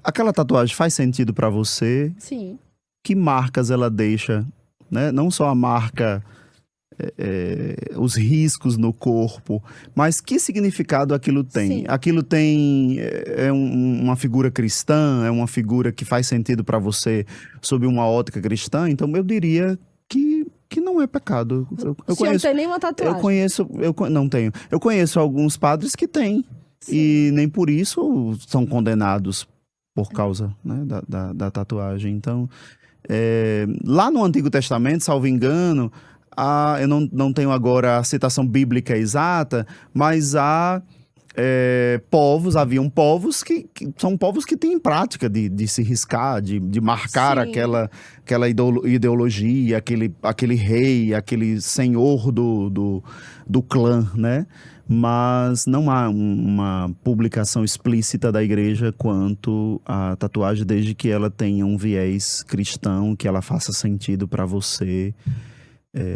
Aquela tatuagem faz sentido para você? Sim. Que marcas ela deixa, né? Não só a marca, os riscos no corpo, mas que significado aquilo tem? Sim. Aquilo tem uma figura cristã, é uma figura que faz sentido para você sob uma ótica cristã? Então eu diria que não é pecado. Eu Você não tem nenhuma tatuagem? Não tenho. Eu conheço alguns padres que têm. Sim. E nem por isso são condenados por causa, né, da tatuagem. Então, lá no Antigo Testamento, salvo engano, eu não tenho agora a citação bíblica exata, mas haviam povos que são povos que têm prática de se riscar, de marcar aquela ideologia, aquele rei, aquele senhor do clã, né? Mas não há uma publicação explícita da igreja quanto à tatuagem, desde que ela tenha um viés cristão, que ela faça sentido para você.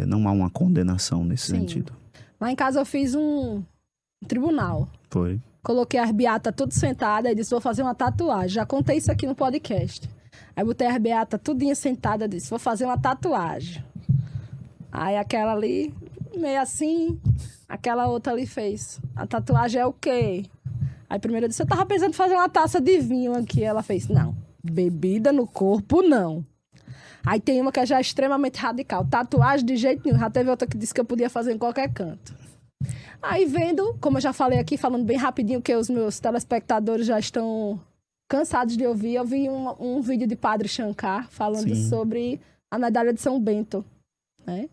Não há uma condenação nesse sentido. Lá em casa eu fiz um tribunal. Foi. Coloquei as beatas tudo sentada e disse, vou fazer uma tatuagem. Já contei isso aqui no podcast. Aí botei as beatas tudinha sentada e disse, vou fazer uma tatuagem. Aí aquela ali, meio assim, aquela outra ali fez. A tatuagem é o quê? Aí primeiro eu disse, eu tava pensando em fazer uma taça de vinho aqui. Ela fez, não, bebida no corpo não. Aí tem uma que é já extremamente radical. Tatuagem de jeito nenhum. Já teve outra que disse que eu podia fazer em qualquer canto. Aí vendo, como eu já falei aqui, falando bem rapidinho, que os meus telespectadores já estão cansados de ouvir, eu vi um vídeo de Padre Shankar falando sobre a medalha de São Bento, né?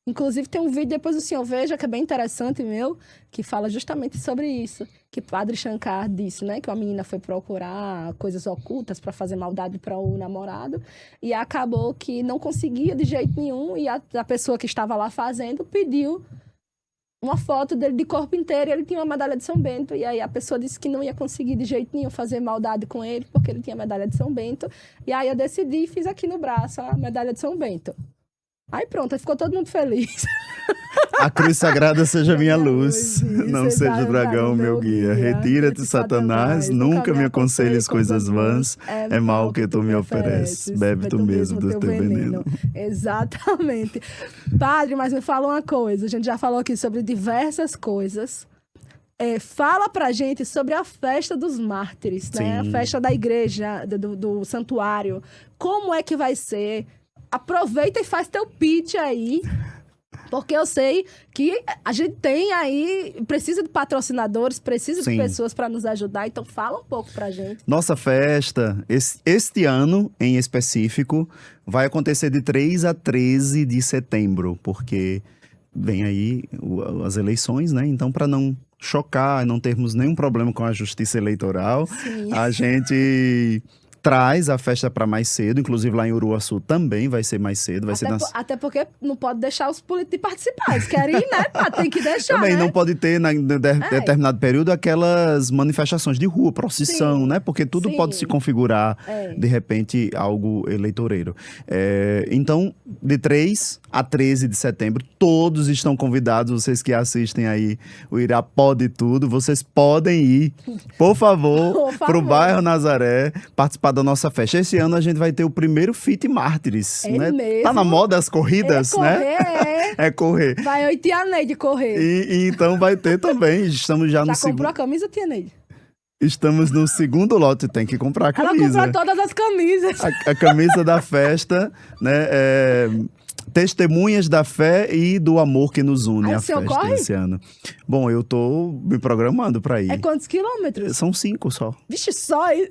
Inclusive tem um vídeo, depois o senhor veja, que é bem interessante meu, que fala justamente sobre isso. Que Padre Shankar disse, né? Que uma menina foi procurar coisas ocultas para fazer maldade para o namorado e acabou que não conseguia de jeito nenhum e a pessoa que estava lá fazendo pediu uma foto dele de corpo inteiro e ele tinha uma medalha de São Bento. E aí a pessoa disse que não ia conseguir de jeito nenhum fazer maldade com ele, porque ele tinha a medalha de São Bento. E aí eu decidi e fiz aqui no braço a medalha de São Bento. Aí pronto, aí ficou todo mundo feliz. A cruz sagrada seja minha luz, Isso, não seja o dragão meu guia. Retira-te, Satanás, nunca me aconselhes coisas vãs. É mal que tu me ofereces, bebe tu mesmo do teu veneno. Exatamente. Padre, mas me fala uma coisa, a gente já falou aqui sobre diversas coisas. Fala pra gente sobre a festa dos mártires, né? A festa da igreja, do santuário. Como é que vai ser? Aproveita e faz teu pitch aí, porque eu sei que a gente tem aí, precisa de patrocinadores, precisa de pessoas para nos ajudar, então fala um pouco pra gente. Nossa festa, este ano em específico, vai acontecer de 3 a 13 de setembro, porque vem aí as eleições, né? Então, para não chocar, não termos nenhum problema com a justiça eleitoral, a gente traz a festa para mais cedo, inclusive lá em Uruaçu também vai ser mais cedo. Até porque não pode deixar os políticos participar, eles querem ir, né? Tem que deixar, também, né? não pode ter, em determinado período, aquelas manifestações de rua, procissão, né? Porque tudo pode se configurar, de repente, algo eleitoreiro. Então, de 3 a 13 de setembro, todos estão convidados, vocês que assistem aí o Irá Pode Tudo, vocês podem ir, por favor, para o bairro Nazaré, participar da nossa festa. Esse ano a gente vai ter o primeiro Fit Mártires, né? Mesmo? Tá na moda as corridas, né? É correr. Vai eu e Tia Neide correr. E então vai ter também. Estamos já no segundo. Já comprou a camisa, Tia Neide? Estamos no segundo lote, tem que comprar a camisa. Ela comprou todas as camisas. A camisa da festa, né? Testemunhas da fé e do amor que nos une a festa desse ano. Bom, eu tô me programando pra ir. Quantos quilômetros? São 5 só. Vixe, só isso?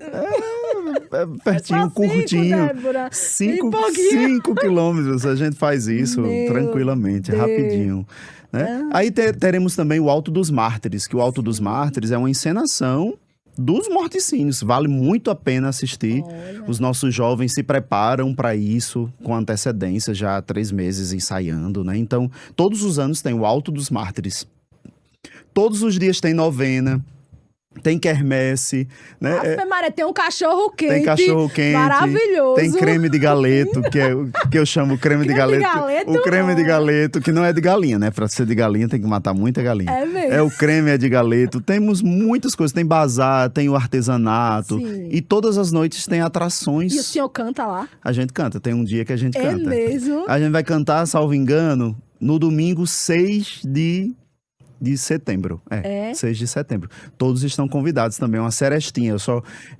Pertinho, curtinho. 5 quilômetros. A gente faz isso tranquilamente, rapidinho. Né? Aí teremos também o Alto dos Mártires, que o Alto dos Mártires é uma encenação dos morticínios. Vale muito a pena assistir. Os nossos jovens se preparam para isso com antecedência, já há 3 meses ensaiando, né? Então, todos os anos tem o Alto dos Mártires. Todos os dias tem novena, tem quermesse, né? Maria, tem um cachorro quente. Tem cachorro quente. Maravilhoso. Tem creme de galeto, que eu chamo creme de galeto. O creme de galeto, que não é de galinha, né? Pra ser de galinha tem que matar muita galinha. É mesmo. O creme é de galeto. Temos muitas coisas. Tem bazar, tem o artesanato. Sim. E todas as noites tem atrações. E o senhor canta lá? A gente canta. Tem um dia que a gente canta. É mesmo? A gente vai cantar, salvo engano, no domingo 6 de setembro. 6 de setembro. Todos estão convidados também. Uma serestinha.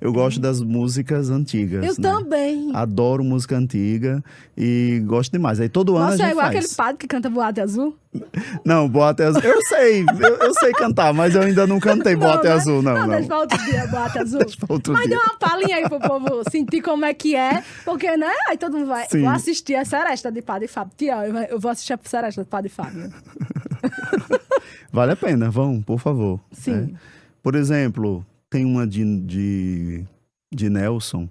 Eu gosto das músicas antigas. Eu também. Adoro música antiga e gosto demais. Aí todo ano a gente faz. Você é igual aquele padre que canta Boate Azul? Não, Boate Azul. Eu sei. Eu sei cantar, mas eu ainda não cantei Boate Azul, não. Deixa pra outro dia, Boate Azul. Deixa pra outro dia. Dê uma palhinha aí pro povo sentir como é que é. Porque, né? Aí todo mundo vai. Sim. Vou assistir a Seresta de Padre Fábio. Tia, eu vou assistir a Seresta de Padre Fábio. Vale a pena, vão, por favor. Sim. Por exemplo, tem uma de Nelson.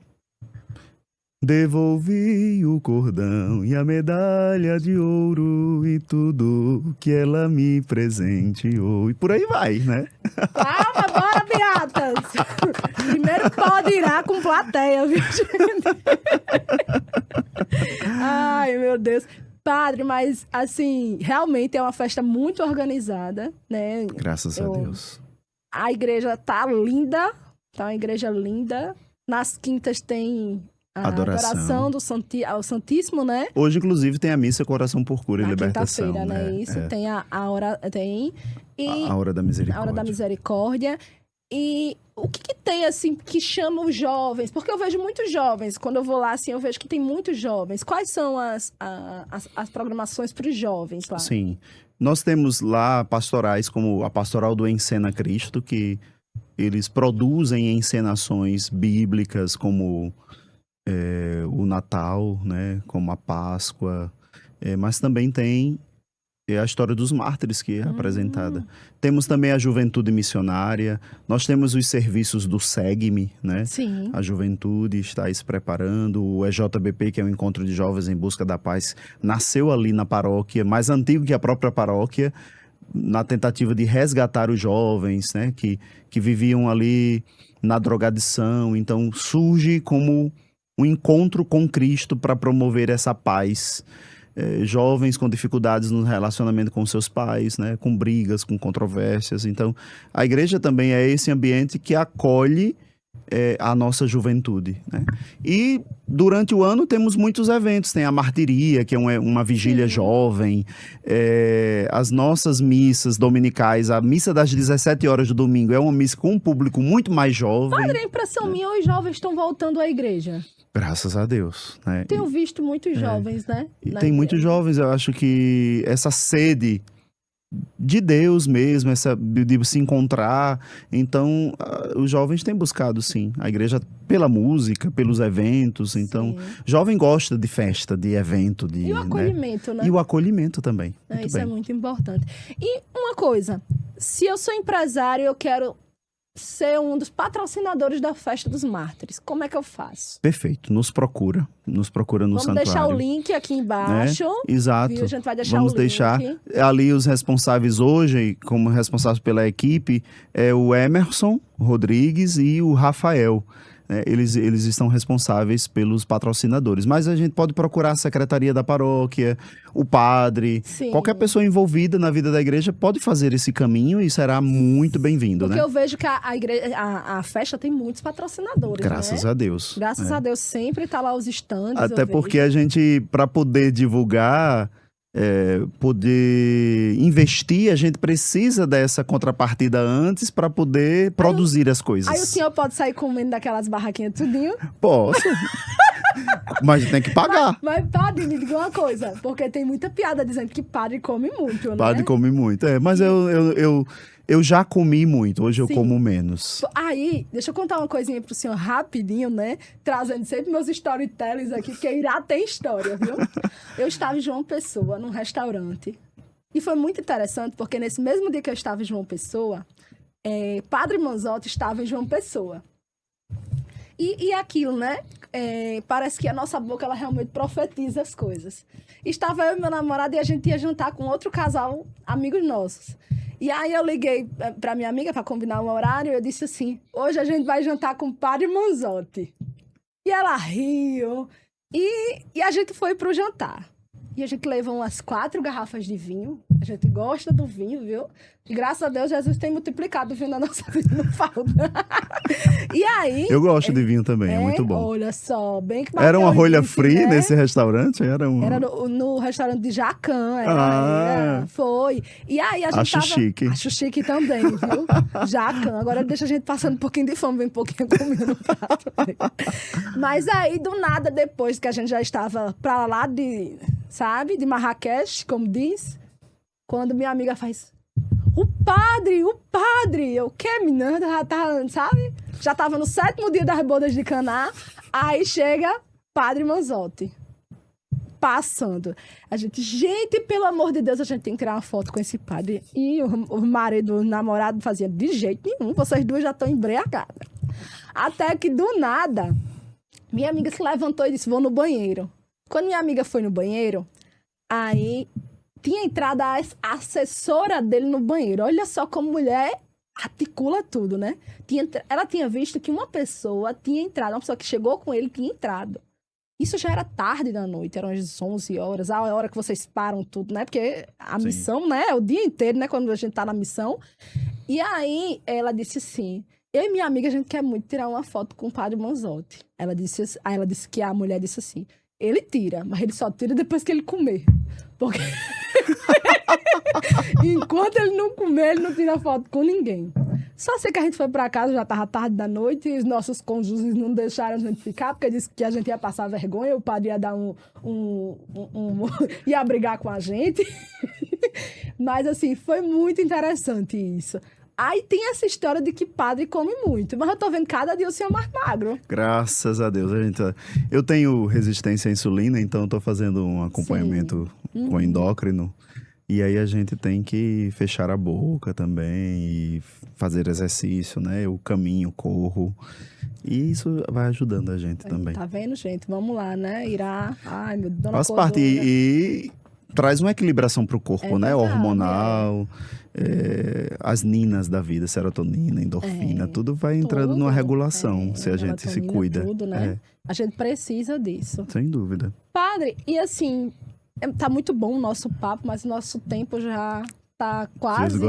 Devolvi o cordão e a medalha de ouro e tudo que ela me presenteou. E por aí vai, né? Calma, bora, Beatas! Primeiro pode ir com plateia, viu, gente? Ai, meu Deus. Padre, mas, assim, realmente é uma festa muito organizada, né? Graças a Deus. A igreja tá linda, tá uma igreja linda. Nas quintas tem a adoração ao Santíssimo, né? Hoje, inclusive, tem a missa Coração por Cura e Libertação. Quinta-feira, né? Isso, tem a hora... A Hora da Misericórdia. A Hora da Misericórdia. E o que tem, assim, que chama os jovens? Porque eu vejo muitos jovens. Quando eu vou lá, assim, eu vejo que tem muitos jovens. Quais são as programações para os jovens lá? Sim. Nós temos lá pastorais como a Pastoral do Encena Cristo, que eles produzem encenações bíblicas como o Natal, né? Como a Páscoa. Mas também tem a história dos mártires que é apresentada. Temos também a juventude missionária. Nós temos os serviços do Segue-me, né? Sim. A juventude está aí se preparando. O EJBP, que é o Encontro de Jovens em Busca da Paz, nasceu ali na paróquia, mais antigo que a própria paróquia. na tentativa de resgatar os jovens, né, que viviam ali na drogadição. Então, surge como um encontro com Cristo para promover essa paz. Jovens com dificuldades no relacionamento com seus pais, né, com brigas, com controvérsias. Então, a igreja também é esse ambiente que acolhe a nossa juventude, né? E durante o ano temos muitos eventos. Tem a martiria, que é uma vigília jovem, as nossas missas dominicais. A missa das 17 horas do domingo é uma missa com um público muito mais jovem. Padre, a impressão minha, os jovens estão voltando à igreja. Graças a Deus, né? Tenho visto muitos jovens, né? E tem muitos jovens. Eu acho que essa sede de Deus mesmo, essa de se encontrar. Então, os jovens têm buscado, sim, a igreja pela música, pelos eventos. Então, jovem gosta de festa, de evento. E o acolhimento, né? E o acolhimento também. Isso é muito importante. E uma coisa, se eu sou empresário e eu quero ser um dos patrocinadores da Festa dos Mártires, como é que eu faço? Perfeito, nos procura no santuário. Vamos deixar o link aqui embaixo. Exato. Viu? A gente vai deixar Vamos o link. deixar ali os responsáveis hoje, como responsáveis pela equipe, é o Emerson Rodrigues e o Rafael. Eles estão responsáveis pelos patrocinadores. Mas a gente pode procurar a secretaria da paróquia, o padre, qualquer pessoa envolvida na vida da igreja pode fazer esse caminho e será muito bem-vindo, Porque né? eu vejo que a festa tem muitos patrocinadores, Graças a Deus. Graças a Deus, sempre tá lá os estandes. Até porque a gente, para poder divulgar, poder investir, a gente precisa dessa contrapartida antes para poder produzir as coisas. Aí o senhor pode sair comendo daquelas barraquinhas tudinho? Posso. Mas tem que pagar. Mas padre, me diga uma coisa, porque tem muita piada dizendo que padre come muito, né? Padre come muito, mas eu já comi muito, hoje eu como menos. Aí, deixa eu contar uma coisinha pro senhor rapidinho, né? Trazendo sempre meus storytellers aqui, porque irá ter história, viu? Eu estava em João Pessoa, num restaurante. E foi muito interessante, porque nesse mesmo dia que eu estava em João Pessoa, Padre Manzotti estava em João Pessoa. E aquilo, né? Parece que a nossa boca, ela realmente profetiza as coisas. Estava eu e meu namorado e a gente ia jantar com outro casal, amigos nossos. E aí eu liguei pra minha amiga para combinar um horário e eu disse assim, hoje a gente vai jantar com o Padre Manzotti. E ela riu e a gente foi pro jantar. E a gente levou umas 4 garrafas de vinho. A gente gosta do vinho, viu? E graças a Deus, Jesus tem multiplicado o vinho na nossa vida, não falta. E aí... Eu gosto de vinho também, é muito bom. Olha só, bem que... Era uma rolha free nesse restaurante? Era no restaurante de Jacan. Foi. E aí a gente Acho chique. Acho chique também, viu? Jacan. Agora deixa a gente passando um pouquinho de fome, bem pouquinho comida no prato. Mas aí, do nada, depois que a gente já estava pra lá de Marrakech, como diz, quando minha amiga faz... O padre! Eu, que menina? Já tava, sabe? Já tava no 7º dia das bodas de Caná. Aí chega Padre Manzotti. Passando. A gente, pelo amor de Deus, a gente tem que tirar uma foto com esse padre. E o marido, o namorado, fazia de jeito nenhum. Vocês duas já estão embriagadas. Até que, do nada, minha amiga se levantou e disse, vou no banheiro. Quando minha amiga foi no banheiro, aí... tinha entrado a assessora dele no banheiro. Olha só como mulher articula tudo, né? Ela tinha visto que uma pessoa tinha entrado, uma pessoa que chegou com ele tinha entrado. Isso já era tarde da noite, eram as 11 horas, a hora que vocês param tudo, né? Porque a missão, né? É o dia inteiro, né? Quando a gente tá na missão. E aí, ela disse assim, eu e minha amiga, a gente quer muito tirar uma foto com o Padre Manzotti. Aí ela disse que a mulher disse assim, ele tira, mas ele só tira depois que ele comer. Porque enquanto ele não comer, ele não tira foto com ninguém. Só sei que a gente foi pra casa, já tava tarde da noite, e os nossos cônjuges não deixaram a gente ficar, porque disse que a gente ia passar vergonha, o padre ia dar ia brigar com a gente. Mas assim, foi muito interessante isso. Aí tem essa história de que padre come muito. Mas eu tô vendo cada dia o senhor mais magro. Graças a Deus. Eu tenho resistência à insulina, então eu tô fazendo um acompanhamento com endócrino. E aí a gente tem que fechar a boca também e fazer exercício, né? Eu caminho, corro. E isso vai ajudando a gente também. Tá vendo, gente? Vamos lá, né? Irá. Ai, meu Deus. Faz parte. E traz uma equilibração para o corpo, né? Verdade, Hormonal, as ninas da vida, serotonina, endorfina, tudo vai entrando numa regulação se a gente se cuida. Tudo, né? A gente precisa disso. Sem dúvida. Padre, e assim, tá muito bom o nosso papo, mas o nosso tempo já tá quase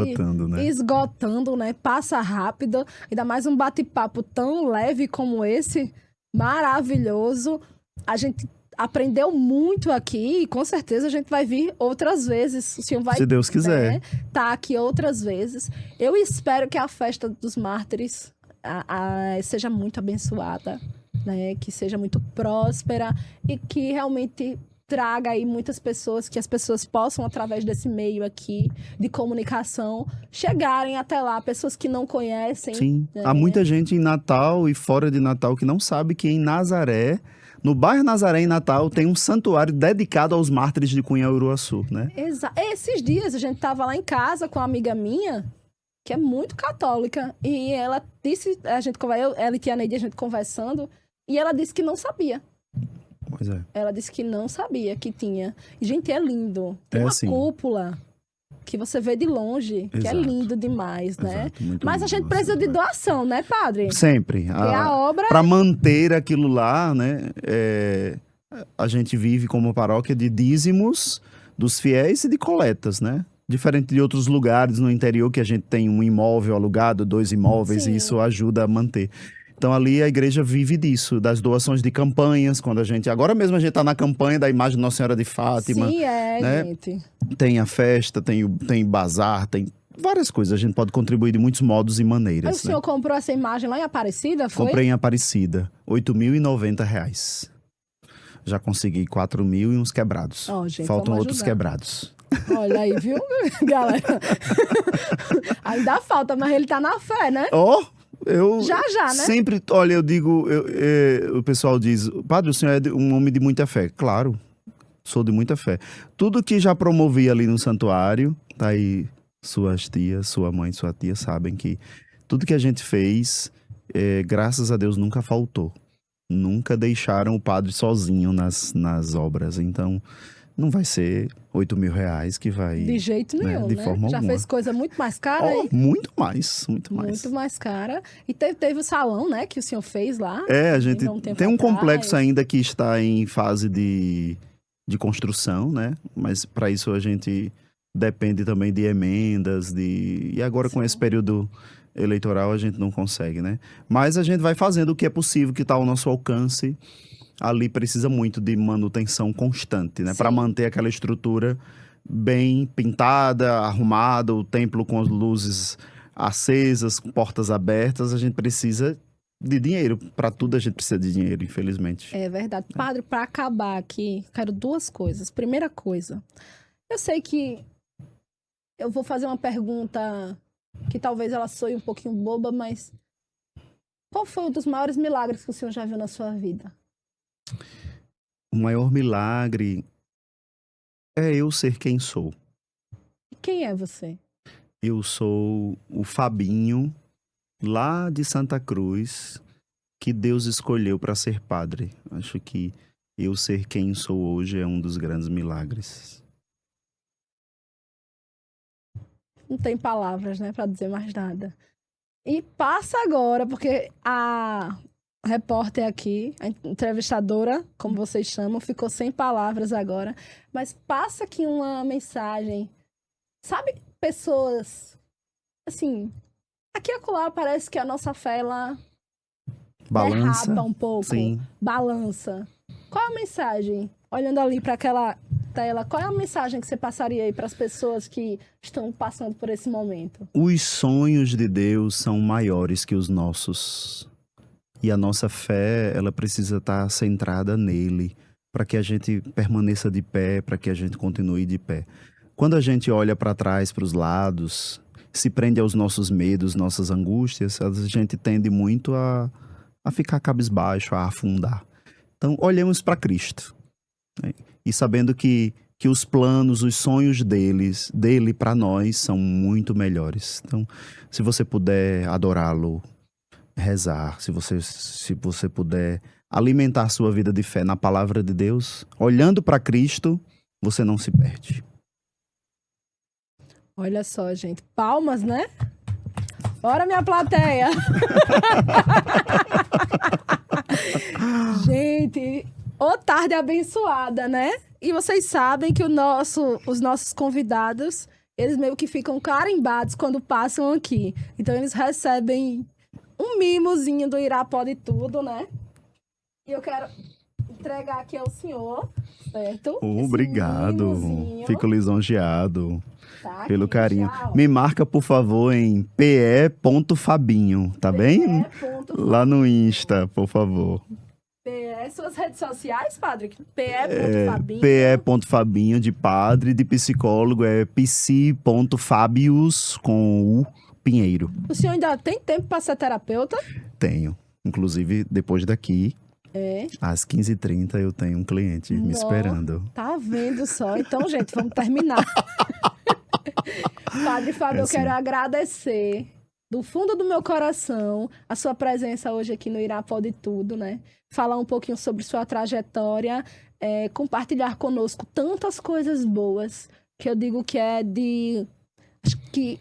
esgotando, né? Passa rápido. Ainda mais um bate-papo tão leve como esse, maravilhoso. A gente aprendeu muito aqui e com certeza a gente vai vir outras vezes. O senhor vai, se Deus quiser, tá aqui outras vezes. Eu espero que a festa dos mártires seja muito abençoada, né? Que seja muito próspera e que realmente traga aí muitas pessoas, que as pessoas possam, através desse meio aqui de comunicação, chegarem até lá, pessoas que não conhecem. Sim, há muita gente em Natal e fora de Natal que não sabe que em Nazaré, no bairro Nazaré, em Natal, tem um santuário dedicado aos mártires de Cunhaú-Uruaçu, né? Esses dias a gente tava lá em casa com uma amiga minha, que é muito católica, e ela disse, ela e tia Neide, a gente conversando, e ela disse que não sabia. Pois é. Ela disse que não sabia que tinha. E, gente, é lindo. Tem uma cúpula que você vê de longe, que é lindo demais, né? Mas a gente precisa de doação, né, padre? Sempre. A obra... Para manter aquilo lá, né? A gente vive como paróquia de dízimos dos fiéis e de coletas, né? Diferente de outros lugares no interior que a gente tem um imóvel alugado, 2 imóveis, e isso ajuda a manter. Então ali a igreja vive disso, das doações de campanhas, quando a gente... Agora mesmo a gente está na campanha da imagem de Nossa Senhora de Fátima. Sim, né? Gente. Tem a festa, tem bazar, tem várias coisas. A gente pode contribuir de muitos modos e maneiras. Aí o senhor comprou essa imagem lá em Aparecida, foi? Comprei em Aparecida, R$8.090. Já consegui 4.000 e uns quebrados. Gente, faltam outros quebrados. Olha aí, viu, galera? Ainda falta, mas ele tá na fé, né? Eu já, né? Sempre, olha, eu digo, o pessoal diz, padre, o senhor é um homem de muita fé. Claro, sou de muita fé. Tudo que já promovi ali no santuário, tá aí, suas tias, sua mãe, sua tia sabem que tudo que a gente fez, graças a Deus, nunca faltou. Nunca deixaram o padre sozinho nas obras. Então, não vai ser R$8.000 que vai... De jeito nenhum, de forma Já alguma. fez coisa muito mais cara aí? Muito mais. Muito mais cara. E teve o salão, né, que o senhor fez lá. A gente tem um complexo ainda que está em fase de construção, né? Mas para isso a gente depende também de emendas, e agora com esse período eleitoral a gente não consegue, né? Mas a gente vai fazendo o que é possível, que está ao nosso alcance. Ali precisa muito de manutenção constante, né? Para manter aquela estrutura bem pintada, arrumada, o templo com as luzes acesas, com portas abertas. A gente precisa de dinheiro. Para tudo a gente precisa de dinheiro, infelizmente. É verdade. Padre, para acabar aqui, quero 2 coisas. Primeira coisa, eu sei que eu vou fazer uma pergunta que talvez ela soe um pouquinho boba, mas qual foi um dos maiores milagres que o senhor já viu na sua vida? O maior milagre é eu ser quem sou. Quem é você? Eu sou o Fabinho, lá de Santa Cruz, que Deus escolheu para ser padre. Acho que eu ser quem sou hoje é um dos grandes milagres. Não tem palavras, né, para dizer mais nada. E passa agora, porque a repórter aqui, a entrevistadora, como vocês chamam, ficou sem palavras agora. Mas passa aqui uma mensagem. Sabe, pessoas, assim, aqui e acolá parece que a nossa fé, ela balança derrapa um pouco. Sim. Balança. Qual a mensagem? Olhando ali para aquela tela, qual é a mensagem que você passaria aí para as pessoas que estão passando por esse momento? Os sonhos de Deus são maiores que os nossos. E a nossa fé, ela precisa estar centrada nele, para que a gente permaneça de pé, para que a gente continue de pé. Quando a gente olha para trás, para os lados, se prende aos nossos medos, nossas angústias, a gente tende muito a ficar cabisbaixo, a afundar. Então, olhemos para Cristo, né? E sabendo que os planos, os sonhos dele para nós são muito melhores. Então, se você puder adorá-lo, rezar, se você puder alimentar sua vida de fé na palavra de Deus, olhando para Cristo, você não se perde. Olha só, gente. Palmas, né? Bora, minha plateia! Gente, ô tarde abençoada, né? E vocês sabem que os nossos convidados, eles meio que ficam carimbados quando passam aqui. Então, eles recebem um mimozinho do Irá Pode Tudo, né? E eu quero entregar aqui ao senhor, certo? Obrigado. Fico lisonjeado. Tá pelo aqui, carinho. já, Me marca, por favor, em pe.fabinho, tá bem? Lá no Insta, por favor. Suas redes sociais, padre? pe.fabinho. pe.fabinho, de padre, de psicólogo, é psi.fabius, com U, Pinheiro. O senhor ainda tem tempo para ser terapeuta? Tenho. Inclusive, depois daqui, às 15h30, eu tenho um cliente me esperando. Tá vendo só? Então, gente, vamos terminar. Padre Fábio, eu quero agradecer do fundo do meu coração a sua presença hoje aqui no Irá Pode Tudo, né? Falar um pouquinho sobre sua trajetória, compartilhar conosco tantas coisas boas, que eu digo que acho que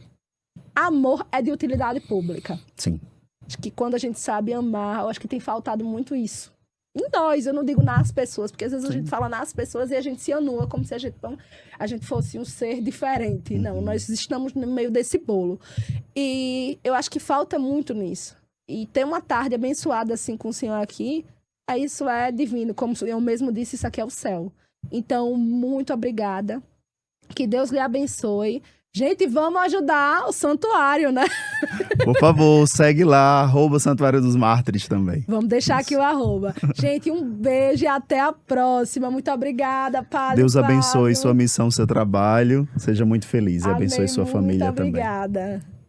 amor é de utilidade pública. Sim. Acho que quando a gente sabe amar, eu acho que tem faltado muito isso. Em nós, eu não digo nas pessoas, porque às vezes a gente fala nas pessoas e a gente se anula como se a gente fosse um ser diferente. Não, nós estamos no meio desse bolo. E eu acho que falta muito nisso. E ter uma tarde abençoada assim com o senhor aqui, isso é divino. Como eu mesmo disse, isso aqui é o céu. Então, muito obrigada. Que Deus lhe abençoe. Gente, vamos ajudar o santuário, né? Por favor, segue lá, @Santuário dos Mártires também. Vamos deixar aqui o @. Gente, um beijo e até a próxima. Muito obrigada, Padre Deus Fábio. abençoe sua missão, seu trabalho. Seja muito feliz e abençoe sua família também. Muito obrigada.